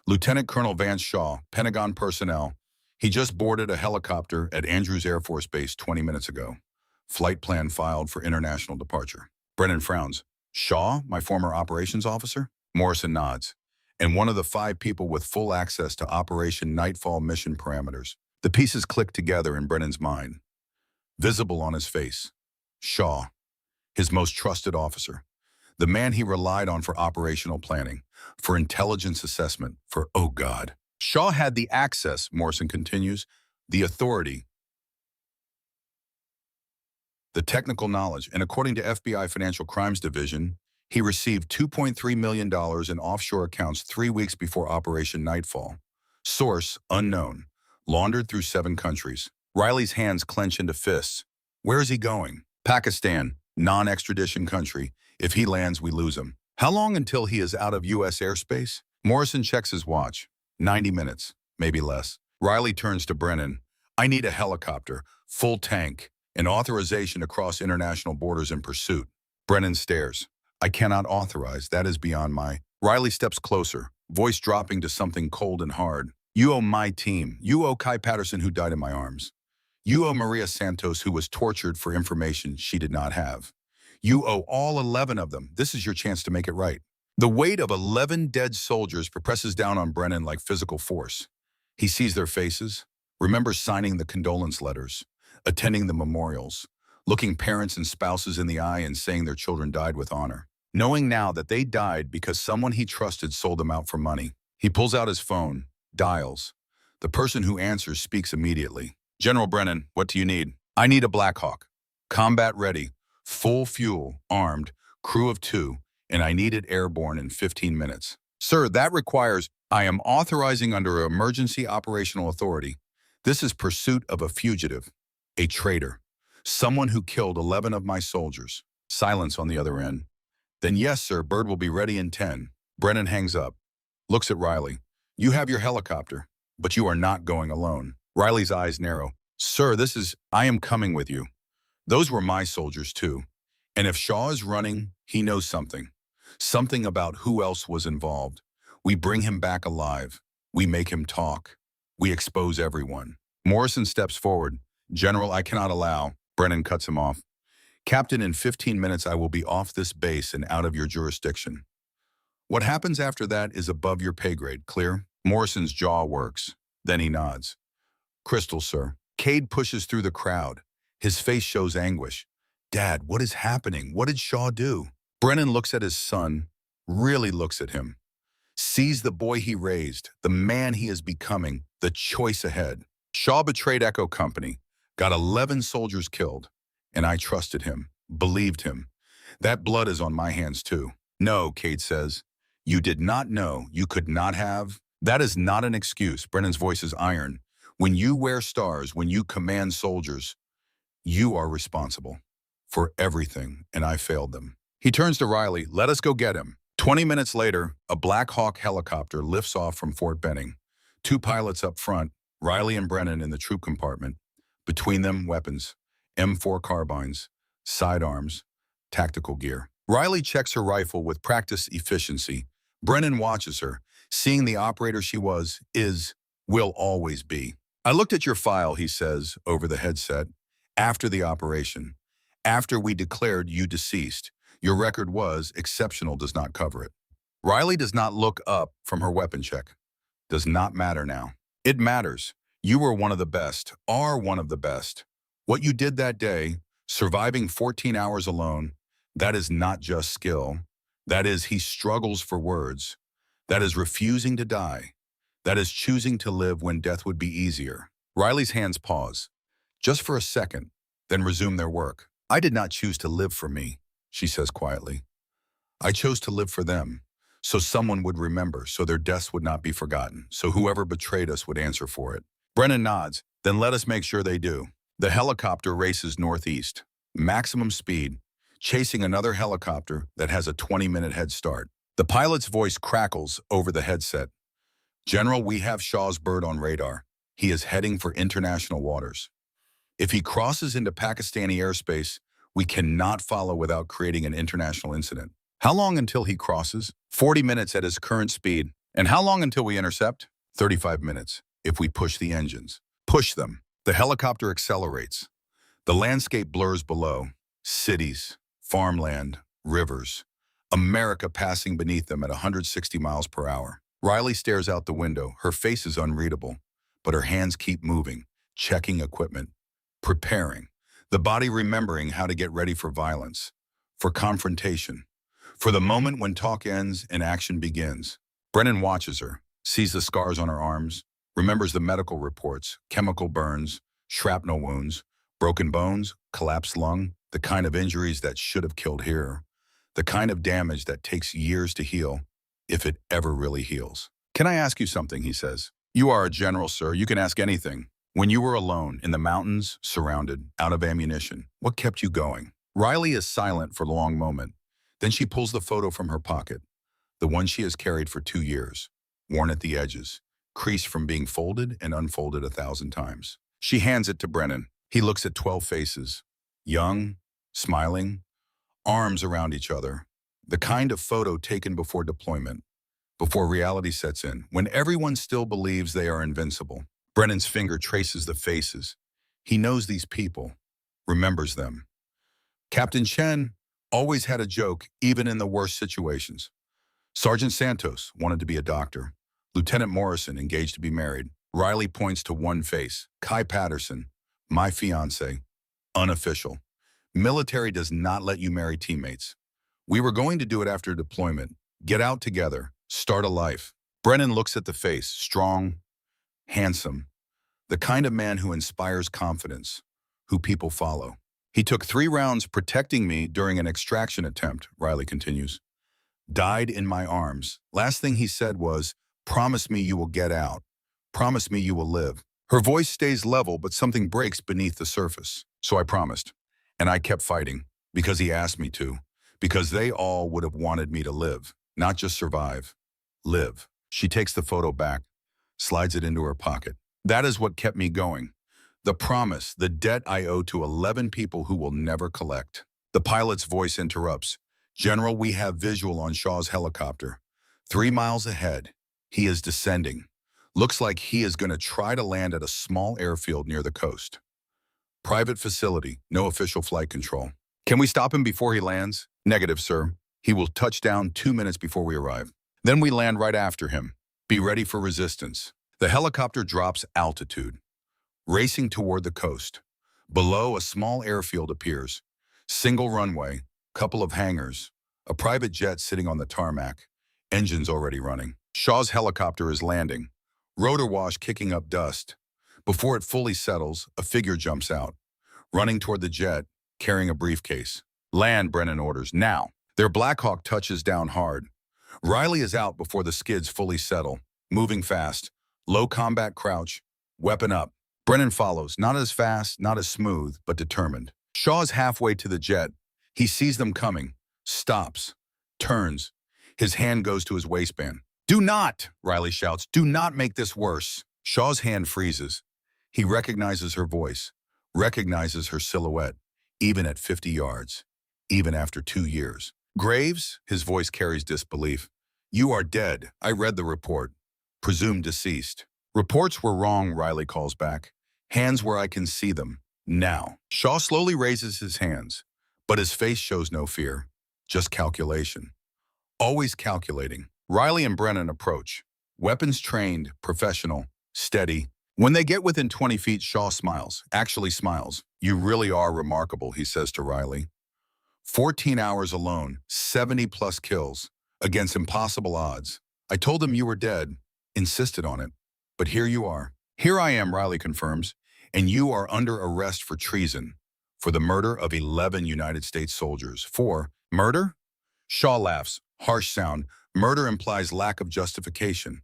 Lieutenant Colonel Vance Shaw, Pentagon personnel. He just boarded a helicopter at Andrews Air Force Base 20 minutes ago. Flight plan filed for international departure. Brennan frowns. Shaw, my former operations officer? Morrison nods. And one of the 5 people with full access to Operation Nightfall mission parameters. The pieces click together in Brennan's mind. Visible on his face. Shaw, his most trusted officer. The man he relied on for operational planning, for intelligence assessment, for, oh God. Shaw had the access, Morrison continues, the authority, the technical knowledge, and according to FBI Financial Crimes Division, he received $2.3 million in offshore accounts 3 weeks before Operation Nightfall. Source, unknown. Laundered through 7 countries. Riley's hands clench into fists. Where is he going? Pakistan, non-extradition country. If he lands, we lose him. How long until he is out of U.S. airspace? Morrison checks his watch. 90 minutes, maybe less. Riley turns to Brennan. I need a helicopter, full tank, and authorization to cross international borders in pursuit. Brennan stares. I cannot authorize. That is beyond my... Riley steps closer, voice dropping to something cold and hard. You owe my team. You owe Kai Patterson, who died in my arms. You owe Maria Santos, who was tortured for information she did not have. You owe all 11 of them. This is your chance to make it right. The weight of 11 dead soldiers presses down on Brennan like physical force. He sees their faces, remembers signing the condolence letters, attending the memorials, looking parents and spouses in the eye and saying their children died with honor. Knowing now that they died because someone he trusted sold them out for money. He pulls out his phone, dials. The person who answers speaks immediately. General Brennan, what do you need? I need a Black Hawk. Combat ready, full fuel, armed, crew of 2, and I need it airborne in 15 minutes. Sir, that requires... I am authorizing under emergency operational authority. This is pursuit of a fugitive, a traitor, someone who killed 11 of my soldiers. Silence on the other end. Then yes, sir, bird will be ready in 10. Brennan hangs up, looks at Riley. You have your helicopter, but you are not going alone. Riley's eyes narrow. Sir, I am coming with you. Those were my soldiers too. And if Shaw is running, he knows something. Something about who else was involved. We bring him back alive. We make him talk. We expose everyone. Morrison steps forward. General, I cannot allow. Brennan cuts him off. Captain, in 15 minutes I will be off this base and out of your jurisdiction. What happens after that is above your pay grade, clear? Morrison's jaw works. Then he nods. Crystal, sir. Cade pushes through the crowd. His face shows anguish. Dad, what is happening? What did Shaw do? Brennan looks at his son, really looks at him. Sees the boy he raised, the man he is becoming, the choice ahead. Shaw betrayed Echo Company, got 11 soldiers killed, and I trusted him, believed him. That blood is on my hands too. No, Cade says. You did not know, you could not have. That is not an excuse. Brennan's voice is iron. When you wear stars, when you command soldiers, you are responsible for everything, and I failed them. He turns to Riley. Let us go get him. 20 minutes later, a Black Hawk helicopter lifts off from Fort Benning. 2 pilots up front, Riley and Brennan in the troop compartment. Between them, weapons, M4 carbines, sidearms, tactical gear. Riley checks her rifle with practiced efficiency. Brennan watches her, seeing the operator she was, will always be. I looked at your file, he says, over the headset, after the operation. After we declared you deceased. Your record was exceptional, does not cover it. Riley does not look up from her weapon check. Does not matter now. It matters. You were one of the best, are one of the best. What you did that day, surviving 14 hours alone, that is not just skill. That is, he struggles for words. That is refusing to die. That is choosing to live when death would be easier. Riley's hands pause, just for a second, then resume their work. I did not choose to live for me, she says quietly. I chose to live for them, so someone would remember, so their deaths would not be forgotten, so whoever betrayed us would answer for it. Brennan nods. Then let us make sure they do. The helicopter races northeast, maximum speed, chasing another helicopter that has a 20-minute head start. The pilot's voice crackles over the headset. General, we have Shaw's bird on radar. He is heading for international waters. If he crosses into Pakistani airspace, we cannot follow without creating an international incident. How long until he crosses? 40 minutes at his current speed. And how long until we intercept? 35 minutes, if we push the engines. Push them. The helicopter accelerates. The landscape blurs below. Cities, farmland, rivers. America passing beneath them at 160 miles per hour. Riley stares out the window. Her face is unreadable, but her hands keep moving, checking equipment, preparing. The body remembering how to get ready for violence, for confrontation, For the moment when talk ends and action begins. Brennan watches her, sees the scars on her arms, remembers the medical reports, chemical burns, shrapnel wounds, broken bones, collapsed lung, the kind of injuries that should have killed here, the kind of damage that takes years to heal, if it ever really heals. "Can I ask you something?" he says. "You are a general, sir. You can ask anything. When you were alone, in the mountains, surrounded, out of ammunition, what kept you going?" Riley is silent for a long moment. Then she pulls the photo from her pocket, the one she has carried for 2 years, worn at the edges, creased from being folded and unfolded 1,000 times. She hands it to Brennan. He looks at 12 faces, young, smiling, arms around each other. The kind of photo taken before deployment, before reality sets in, when everyone still believes they are invincible. Brennan's finger traces the faces. He knows these people, remembers them. Captain Chen always had a joke, even in the worst situations. Sergeant Santos wanted to be a doctor. Lieutenant Morrison engaged to be married. Riley points to one face, Kai Patterson, my fiance, unofficial. Military does not let you marry teammates. We were going to do it after deployment. Get out together, start a life. Brennan looks at the face, strong, handsome, the kind of man who inspires confidence, who people follow. "He took 3 rounds protecting me during an extraction attempt," Riley continues. "Died in my arms. Last thing he said was, 'Promise me you will get out. Promise me you will live.'" Her voice stays level, but something breaks beneath the surface. "So I promised. And I kept fighting, because he asked me to. Because they all would have wanted me to live, not just survive. Live." She takes the photo back, slides it into her pocket. "That is what kept me going. The promise, the debt I owe to 11 people who will never collect." The pilot's voice interrupts. "General, we have visual on Shaw's helicopter. 3 miles ahead. He is descending. Looks like he is going to try to land at a small airfield near the coast. Private facility, no official flight control. Can we stop him before he lands?" "Negative, sir. He will touch down 2 minutes before we arrive. Then we land right after him. Be ready for resistance." The helicopter drops altitude, racing toward the coast. Below, a small airfield appears. Single runway, couple of hangars, a private jet sitting on the tarmac, engines already running. Shaw's helicopter is landing, rotor wash kicking up dust. Before it fully settles, a figure jumps out, running toward the jet, carrying a briefcase. "Land," Brennan orders, "now." Their Black Hawk touches down hard. Riley is out before the skids fully settle, moving fast, low combat crouch, weapon up. Brennan follows, not as fast, not as smooth, but determined. Shaw's halfway to the jet. He sees them coming, stops, turns. His hand goes to his waistband. "Do not," Riley shouts, "do not make this worse." Shaw's hand freezes. He recognizes her voice, recognizes her silhouette, even at 50 yards, even after 2 years. "Graves," his voice carries disbelief. "You are dead. I read the report. Presumed deceased." "Reports were wrong," Riley calls back. "Hands where I can see them. Now." Shaw slowly raises his hands, but his face shows no fear, just calculation. Always calculating. Riley and Brennan approach. Weapons trained, professional, steady. When they get within 20 feet, Shaw smiles, actually smiles. "You really are remarkable," he says to Riley. 14 hours alone, 70+ kills, against impossible odds. "I told them you were dead, insisted on it. But here you are." "Here I am," Riley confirms, "and you are under arrest for treason, for the murder of 11 United States soldiers." "For murder?" Shaw laughs, harsh sound. "Murder implies lack of justification.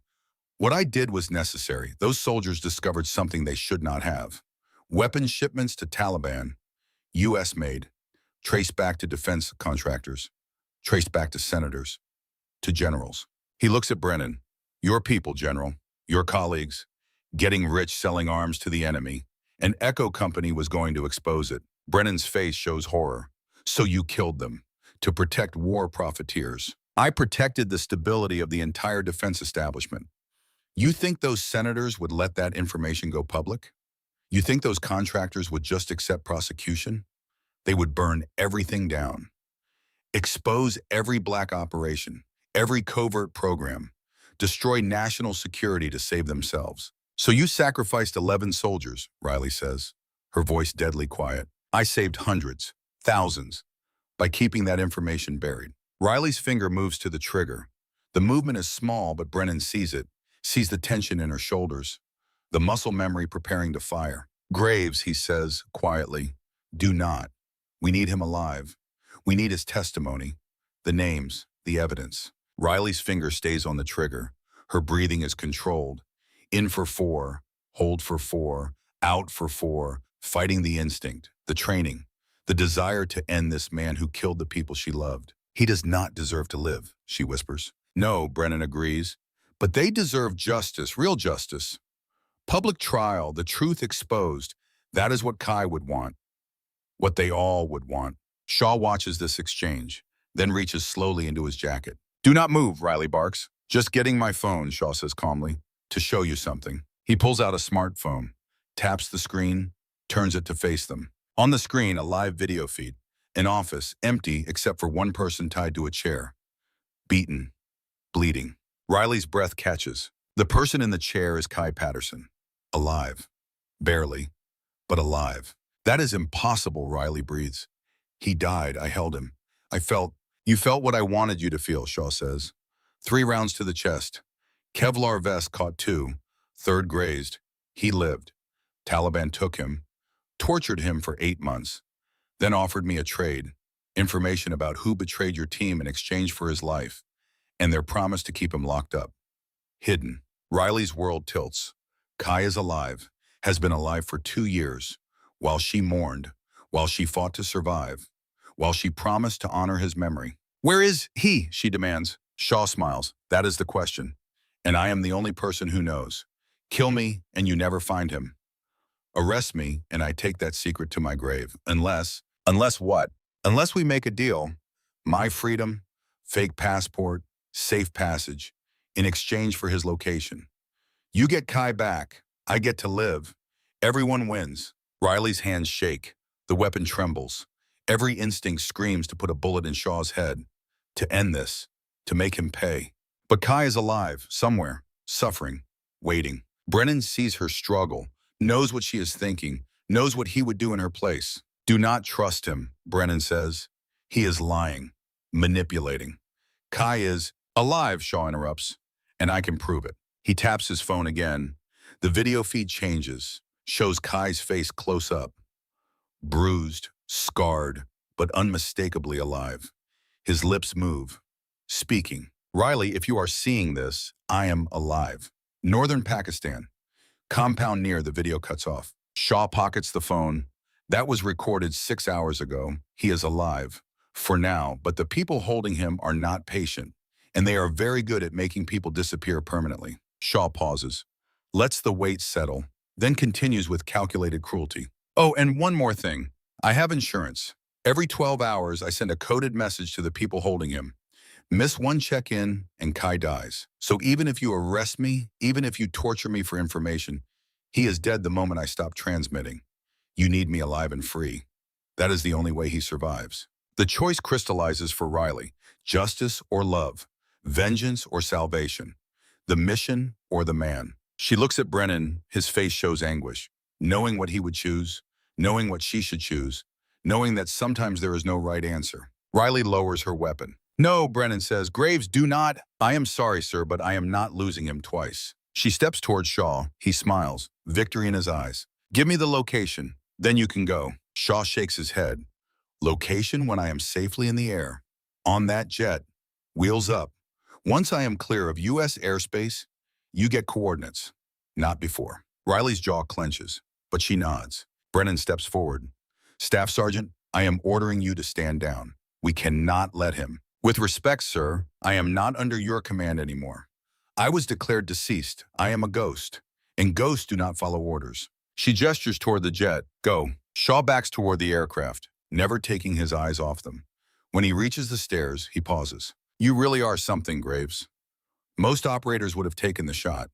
What I did was necessary. Those soldiers discovered something they should not have. Weapons shipments to Taliban, U.S. made, traced back to defense contractors, traced back to senators, to generals." He looks at Brennan. "Your people, General, your colleagues, getting rich selling arms to the enemy. An echo company was going to expose it." Brennan's face shows horror. "So you killed them, to protect war profiteers." "I protected the stability of the entire defense establishment." "You think those senators would let that information go public? You think those contractors would just accept prosecution? They would burn everything down. Expose every black operation, every covert program, destroy national security to save themselves. So you sacrificed 11 soldiers," Riley says, her voice deadly quiet. "I saved hundreds, thousands, by keeping that information buried." Riley's finger moves to the trigger. The movement is small, but Brennan sees it, sees the tension in her shoulders, the muscle memory preparing to fire. Graves, he says, quietly, do not. We need him alive. We need his testimony, the names, the evidence. Riley's finger stays on the trigger. Her breathing is controlled. In for 4, hold for 4, out for 4, fighting the instinct, the training, the desire to end this man who killed the people she loved. He does not deserve to live, she whispers. No, Brennan agrees. But they deserve justice, real justice. Public trial, the truth exposed. That is what Kai would want. What they all would want. Shaw watches this exchange, then reaches slowly into his jacket. Do not move, Riley barks. Just getting my phone, Shaw says calmly, to show you something. He pulls out a smartphone, taps the screen, turns it to face them. On the screen, a live video feed. An office, empty except for one person tied to a chair. Beaten, bleeding. Riley's breath catches. The person in the chair is Kai Patterson. Alive. Barely, but alive. That is impossible, Riley breathes. He died. I held him. You felt what I wanted you to feel, Shaw says. 3 rounds to the chest. Kevlar vest caught 2. 3rd grazed. He lived. Taliban took him, tortured him for 8 months, then offered me a trade, information about who betrayed your team in exchange for his life, and their promise to keep him locked up. Hidden. Riley's world tilts. Kai is alive, has been alive for 2 years, while she mourned, while she fought to survive, while she promised to honor his memory. Where is he? She demands. Shaw smiles. That is the question. And I am the only person who knows. Kill me, and you never find him. Arrest me, and I take that secret to my grave. Unless what? Unless we make a deal. My freedom, fake passport, safe passage, in exchange for his location. You get Kai back. I get to live. Everyone wins. Riley's hands shake. The weapon trembles. Every instinct screams to put a bullet in Shaw's head. To end this. To make him pay. But Kai is alive, somewhere, suffering, waiting. Brennan sees her struggle, knows what she is thinking, knows what he would do in her place. Do not trust him, Brennan says. He is lying, manipulating. Kai is alive, Shaw interrupts, and I can prove it. He taps his phone again. The video feed changes, shows Kai's face close up. Bruised, scarred, but unmistakably alive. His lips move, speaking. Riley, if you are seeing this, I am alive. Northern Pakistan. Compound near, the video cuts off. Shaw pockets the phone. That was recorded 6 hours ago. He is alive. For now, but the people holding him are not patient, and they are very good at making people disappear permanently. Shaw pauses, lets the weight settle, then continues with calculated cruelty. Oh, and one more thing. I have insurance. Every 12 hours, I send a coded message to the people holding him. Miss one check-in, and Kai dies. So even if you arrest me, even if you torture me for information, he is dead the moment I stop transmitting. You need me alive and free. That is the only way he survives. The choice crystallizes for Riley. Justice or love. Vengeance or salvation. The mission or the man. She looks at Brennan. His face shows anguish. Knowing what he would choose. Knowing what she should choose. Knowing that sometimes there is no right answer. Riley lowers her weapon. No, Brennan says. Graves, do not. I am sorry, sir, but I am not losing him twice. She steps towards Shaw. He smiles, victory in his eyes. Give me the location, then you can go. Shaw shakes his head. Location when I am safely in the air. On that jet. Wheels up. Once I am clear of U.S. airspace, you get coordinates. Not before. Riley's jaw clenches, but she nods. Brennan steps forward. Staff Sergeant, I am ordering you to stand down. We cannot let him. With respect, sir, I am not under your command anymore. I was declared deceased. I am a ghost, and ghosts do not follow orders. She gestures toward the jet. Go. Shaw backs toward the aircraft, never taking his eyes off them. When he reaches the stairs, he pauses. You really are something, Graves. Most operators would have taken the shot,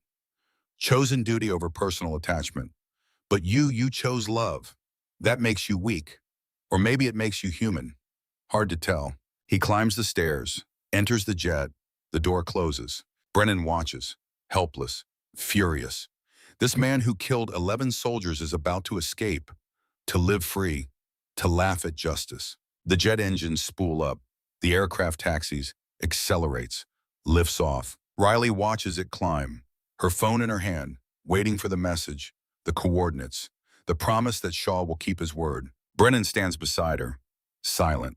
chosen duty over personal attachment. But you chose love. That makes you weak. Or maybe it makes you human. Hard to tell. He climbs the stairs, enters the jet. The door closes. Brennan watches, helpless, furious. This man who killed 11 soldiers is about to escape, to live free, to laugh at justice. The jet engines spool up. The aircraft taxis, accelerates, lifts off. Riley watches it climb, her phone in her hand, waiting for the message, the coordinates, the promise that Shaw will keep his word. Brennan stands beside her, silent.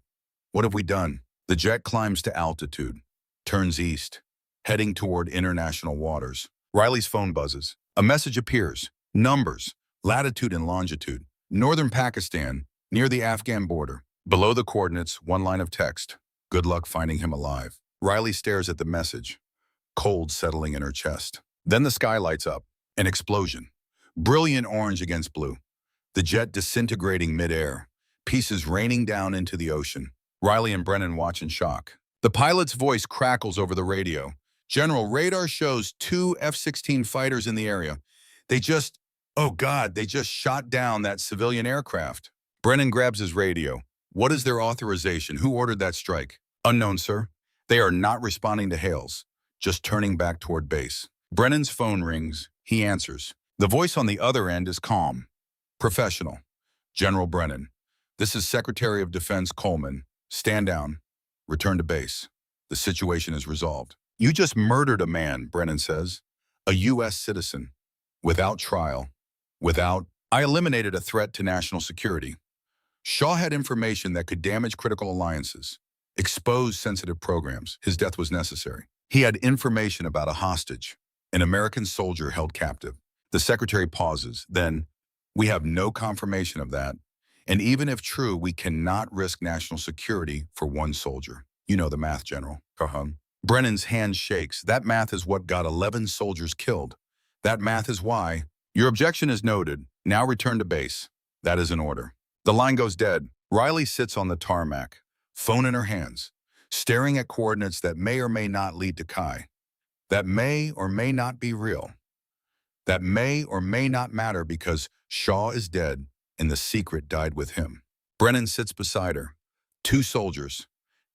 What have we done? The jet climbs to altitude, turns east, heading toward international waters. Riley's phone buzzes. A message appears. Numbers, latitude and longitude. Northern Pakistan, near the Afghan border. Below the coordinates, one line of text. Good luck finding him alive. Riley stares at the message, cold settling in her chest. Then the sky lights up. An explosion. Brilliant orange against blue. The jet disintegrating midair. Pieces raining down into the ocean. Riley and Brennan watch in shock. The pilot's voice crackles over the radio. General, radar shows 2 F-16 fighters in the area. Oh God, they just shot down that civilian aircraft. Brennan grabs his radio. What is their authorization? Who ordered that strike? Unknown, sir. They are not responding to hails, just turning back toward base. Brennan's phone rings. He answers. The voice on the other end is calm, professional. General Brennan, this is Secretary of Defense Coleman. Stand down. Return to base. The situation is resolved. You just murdered a man, Brennan says. A U.S. citizen. Without trial. I eliminated a threat to national security. Shaw had information that could damage critical alliances, expose sensitive programs. His death was necessary. He had information about a hostage, an American soldier held captive. The secretary pauses. Then, we have no confirmation of that. And even if true, we cannot risk national security for one soldier. You know the math, General. Brennan's hand shakes. That math is what got 11 soldiers killed. That math is why. Your objection is noted. Now return to base. That is an order. The line goes dead. Riley sits on the tarmac, phone in her hands, staring at coordinates that may or may not lead to Kai. That may or may not be real. That may or may not matter because Shaw is dead and the secret died with him. Brennan sits beside her. 2 soldiers,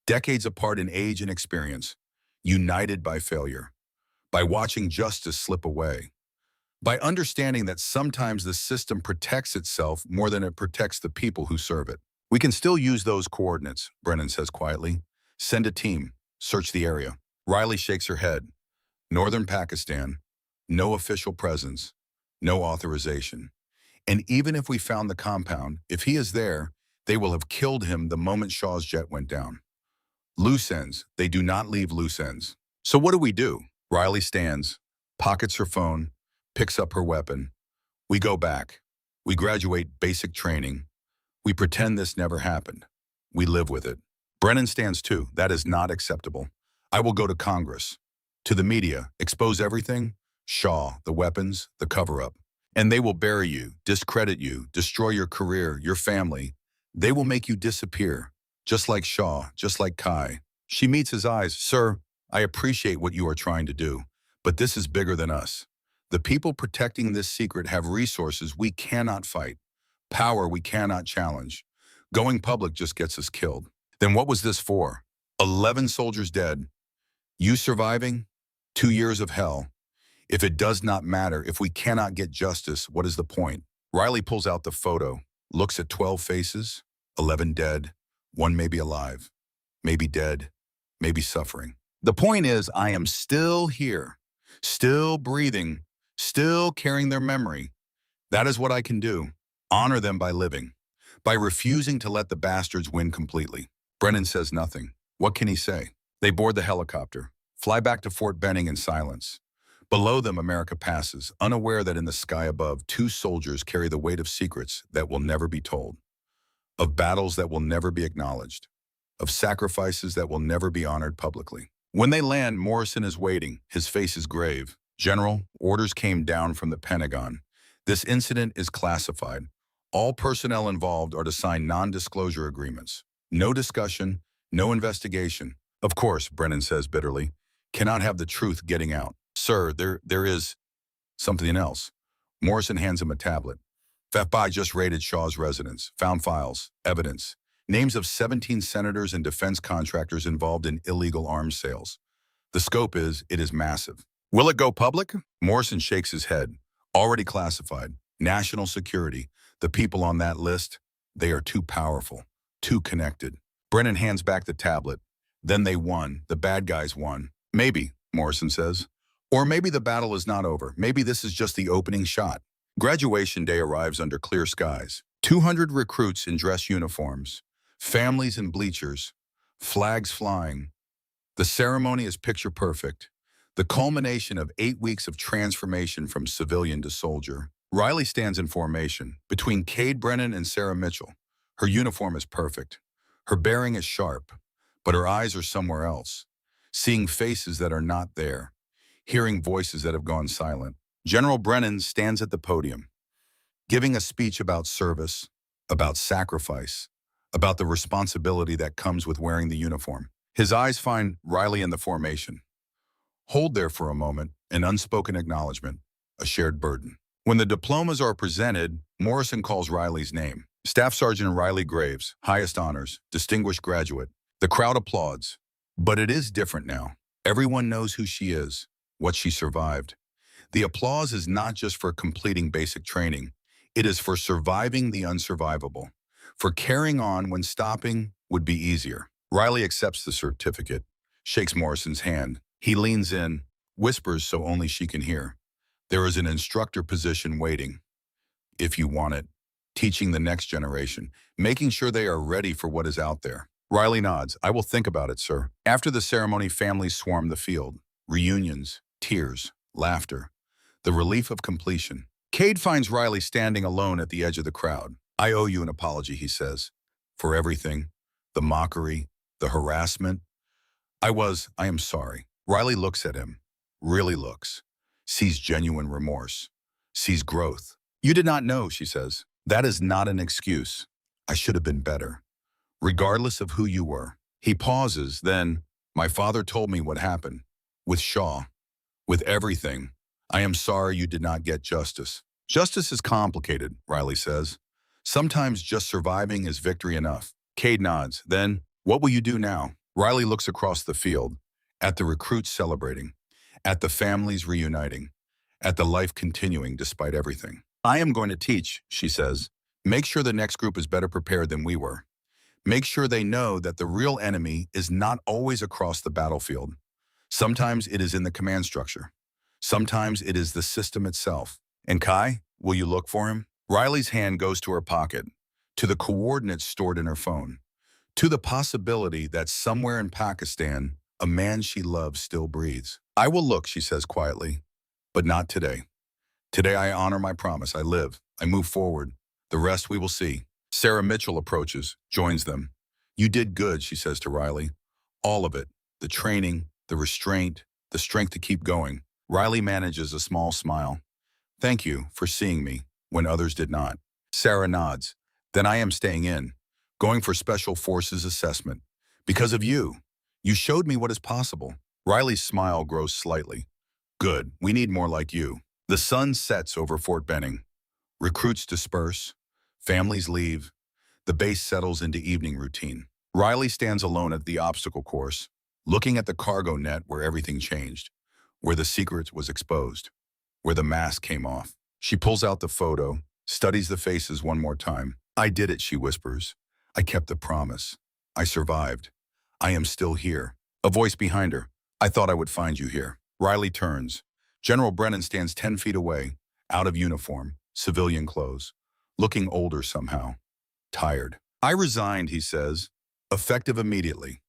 decades apart in age and experience, united by failure, by watching justice slip away, by understanding that sometimes the system protects itself more than it protects the people who serve it. We can still use those coordinates, Brennan says quietly. Send a team. Search the area. Riley shakes her head. Northern Pakistan. No official presence. No authorization. And even if we found the compound, if he is there, they will have killed him the moment Shaw's jet went down. Loose ends. They do not leave loose ends. So what do? Riley stands, pockets her phone, picks up her weapon. We go back. We graduate basic training. We pretend this never happened. We live with it. Brennan stands too. That is not acceptable. I will go to Congress, to the media, expose everything. Shaw, the weapons, the cover-up. And they will bury you, discredit you, destroy your career, your family. They will make you disappear, just like Shaw, just like Kai. She meets his eyes. Sir, I appreciate what you are trying to do, but this is bigger than us. The people protecting this secret have resources we cannot fight, power we cannot challenge. Going public just gets us killed. Then what was this for? 11 soldiers dead. You surviving? 2 years of hell. If it does not matter, if we cannot get justice, what is the point? Riley pulls out the photo, looks at 12 faces, 11 dead, 1 maybe alive, maybe dead, maybe suffering. The point is, I am still here, still breathing, still carrying their memory. That is what I can do. Honor them by living, by refusing to let the bastards win completely. Brennan says nothing. What can he say? They board the helicopter, fly back to Fort Benning in silence. Below them, America passes, unaware that in the sky above, 2 soldiers carry the weight of secrets that will never be told, of battles that will never be acknowledged, of sacrifices that will never be honored publicly. When they land, Morrison is waiting. His face is grave. General, orders came down from the Pentagon. This incident is classified. All personnel involved are to sign non-disclosure agreements. No discussion, no investigation. Of course, Brennan says bitterly, cannot have the truth getting out. Sir, there is something else. Morrison hands him a tablet. FBI just raided Shaw's residence, found files, evidence, names of 17 senators and defense contractors involved in illegal arms sales. The scope is, it is massive. Will it go public? Morrison shakes his head. Already classified. National security. The people on that list, they are too powerful, too connected. Brennan hands back the tablet. Then they won. The bad guys won. Maybe, Morrison says. Or maybe the battle is not over. Maybe this is just the opening shot. Graduation day arrives under clear skies. 200 recruits in dress uniforms, families in bleachers, flags flying. The ceremony is picture perfect. The culmination of 8 weeks of transformation from civilian to soldier. Riley stands in formation between Cade Brennan and Sarah Mitchell. Her uniform is perfect. Her bearing is sharp, but her eyes are somewhere else, seeing faces that are not there, hearing voices that have gone silent. General Brennan stands at the podium, giving a speech about service, about sacrifice, about the responsibility that comes with wearing the uniform. His eyes find Riley in the formation. Hold there for a moment, an unspoken acknowledgement, a shared burden. When the diplomas are presented, Morrison calls Riley's name. Staff Sergeant Riley Graves, highest honors, distinguished graduate. The crowd applauds. But it is different now. Everyone knows who she is, what she survived. The applause is not just for completing basic training. It is for surviving the unsurvivable, for carrying on when stopping would be easier. Riley accepts the certificate, shakes Morrison's hand. He leans in, whispers so only she can hear. There is an instructor position waiting, if you want it, teaching the next generation, making sure they are ready for what is out there. Riley nods. I will think about it, sir. After the ceremony, families swarm the field. Reunions, tears, laughter, the relief of completion. Cade finds Riley standing alone at the edge of the crowd. I owe you an apology, he says, for everything, the mockery, the harassment. I am sorry. Riley looks at him, really looks, sees genuine remorse, sees growth. You did not know, she says. That is not an excuse. I should have been better, regardless of who you were. He pauses, then, my father told me what happened, with Shaw, with everything. I am sorry you did not get justice. Justice is complicated, Riley says. Sometimes just surviving is victory enough. Cade nods. Then, what will you do now? Riley looks across the field, at the recruits celebrating, at the families reuniting, at the life continuing despite everything. I am going to teach, she says. Make sure the next group is better prepared than we were. Make sure they know that the real enemy is not always across the battlefield. Sometimes it is in the command structure. Sometimes it is the system itself. And Kai, will you look for him? Riley's hand goes to her pocket, to the coordinates stored in her phone, to the possibility that somewhere in Pakistan, a man she loves still breathes. I will look, she says quietly, but not today. Today I honor my promise. I live. I move forward. The rest we will see. Sarah Mitchell approaches, joins them. You did good, she says to Riley. All of it. The training, the restraint, the strength to keep going. Riley manages a small smile. Thank you for seeing me when others did not. Sarah nods. Then I am staying in, going for Special Forces assessment. Because of you. You showed me what is possible. Riley's smile grows slightly. Good. We need more like you. The sun sets over Fort Benning. Recruits disperse. Families leave. The base settles into evening routine. Riley stands alone at the obstacle course, looking at the cargo net where everything changed, where the secret was exposed, where the mask came off. She pulls out the photo, studies the faces one more time. I did it, she whispers. I kept the promise. I survived. I am still here. A voice behind her. I thought I would find you here. Riley turns. General Brennan stands 10 feet away, out of uniform, civilian clothes, looking older somehow, tired. I resigned, he says, effective immediately.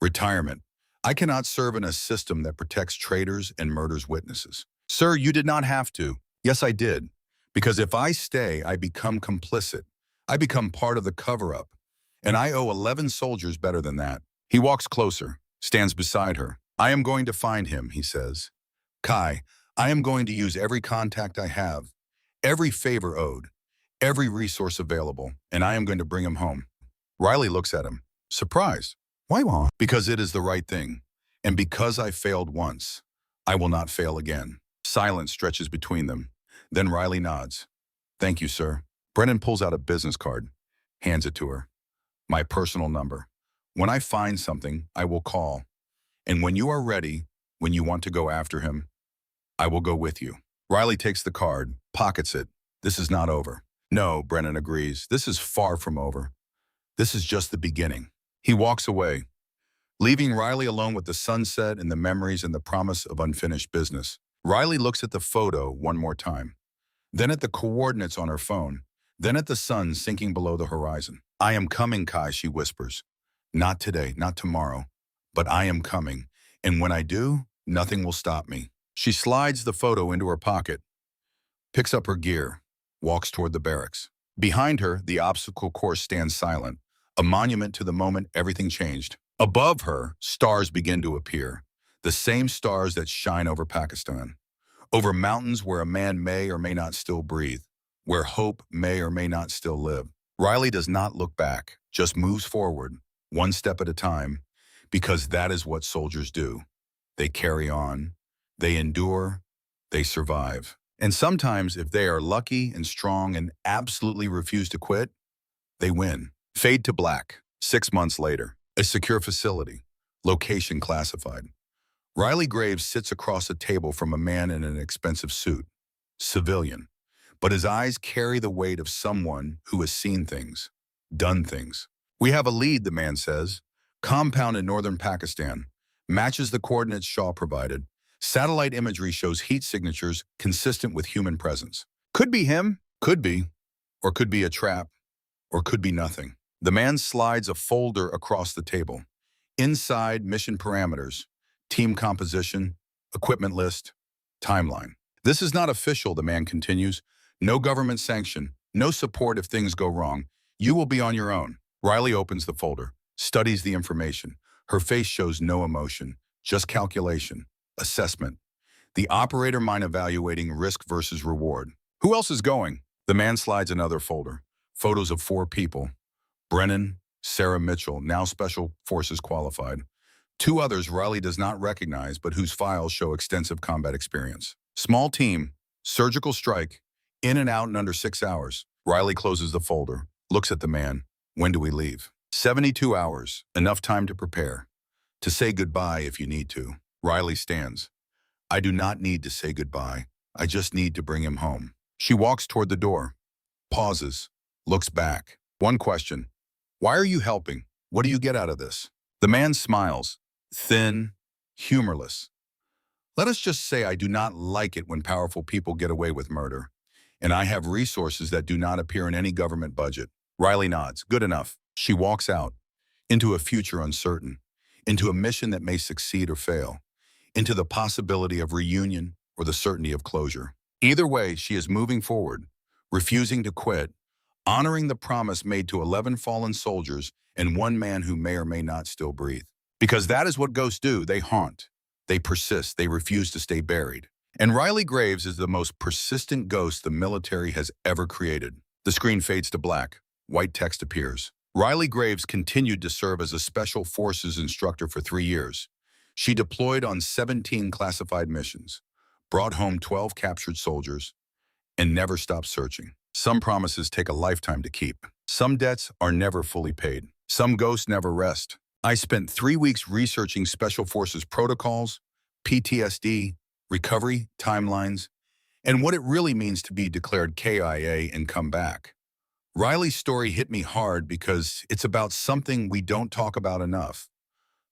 Retirement. I cannot serve in a system that protects traitors and murders witnesses. Sir, you did not have to. Yes, I did. Because if I stay, I become complicit. I become part of the cover-up. And I owe 11 soldiers better than that. He walks closer, stands beside her. I am going to find him, he says. Kai, I am going to use every contact I have, every favor owed, every resource available, and I am going to bring him home. Riley looks at him, surprised. Why won't? Because it is the right thing. And because I failed once, I will not fail again. Silence stretches between them. Then Riley nods. Thank you, sir. Brennan pulls out a business card, hands it to her. My personal number. When I find something, I will call. And when you are ready, when you want to go after him, I will go with you. Riley takes the card, pockets it. This is not over. No, Brennan agrees. This is far from over. This is just the beginning. He walks away. leaving Riley alone with the sunset and the memories and the promise of unfinished business. Riley looks at the photo one more time, then at the coordinates on her phone, then at the sun sinking below the horizon. I am coming, Kai, she whispers. Not today, not tomorrow, but I am coming. And when I do, nothing will stop me. She slides the photo into her pocket, picks up her gear, walks toward the barracks. Behind her, the obstacle course stands silent, a monument to the moment everything changed. Above her, stars begin to appear, the same stars that shine over Pakistan, over mountains where a man may or may not still breathe, where hope may or may not still live. Riley does not look back, just moves forward, one step at a time, because that is what soldiers do. They carry on, they endure, they survive. And sometimes, if they are lucky and strong and absolutely refuse to quit, they win. Fade to black. 6 months later. A secure facility. Location classified. Riley Graves sits across a table from a man in an expensive suit. Civilian. But his eyes carry the weight of someone who has seen things. Done things. We have a lead, the man says. Compound in northern Pakistan. Matches the coordinates Shaw provided. Satellite imagery shows heat signatures consistent with human presence. Could be him, could be, or could be a trap, or could be nothing. The man slides a folder across the table. Inside, mission parameters, team composition, equipment list, timeline. This is not official, the man continues. No government sanction, no support if things go wrong. You will be on your own. Riley opens the folder, studies the information. Her face shows no emotion, just calculation. Assessment. The operator mind evaluating risk versus reward. Who else is going? The man slides another folder. Photos of 4 people. Brennan, Sarah Mitchell, now Special Forces qualified. 2 others Riley does not recognize, but whose files show extensive combat experience. Small team, surgical strike, in and out in under 6 hours. Riley closes the folder, looks at the man. When do we leave? 72 hours, enough time to prepare. To say goodbye if you need to. Riley stands. I do not need to say goodbye. I just need to bring him home. She walks toward the door, pauses, looks back. One question. Why are you helping? What do you get out of this? The man smiles, thin, humorless. Let us just say I do not like it when powerful people get away with murder, and I have resources that do not appear in any government budget. Riley nods. Good enough. She walks out, into a future uncertain, into a mission that may succeed or fail, into the possibility of reunion or the certainty of closure. Either way, she is moving forward, refusing to quit, honoring the promise made to 11 fallen soldiers and 1 man who may or may not still breathe. Because that is what ghosts do. They haunt. They persist. They refuse to stay buried. And Riley Graves is the most persistent ghost the military has ever created. The screen fades to black. White text appears. Riley Graves continued to serve as a Special Forces instructor for 3 years. She deployed on 17 classified missions, brought home 12 captured soldiers, and never stopped searching. Some promises take a lifetime to keep. Some debts are never fully paid. Some ghosts never rest. I spent 3 weeks researching Special Forces protocols, PTSD, recovery, timelines, and what it really means to be declared KIA and come back. Riley's story hit me hard because it's about something we don't talk about enough.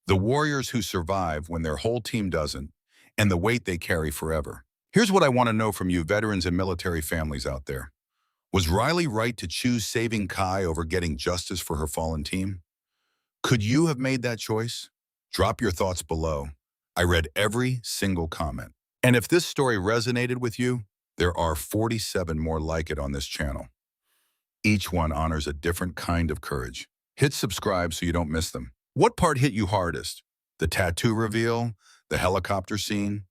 The warriors who survive when their whole team doesn't, and the weight they carry forever. Here's what I want to know from you veterans and military families out there. Was Riley right to choose saving Kai over getting justice for her fallen team? Could you have made that choice? Drop your thoughts below. I read every single comment. And if this story resonated with you, there are 47 more like it on this channel. Each one honors a different kind of courage. Hit subscribe so you don't miss them. What part hit you hardest? The tattoo reveal? The helicopter scene?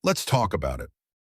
Let's talk about it.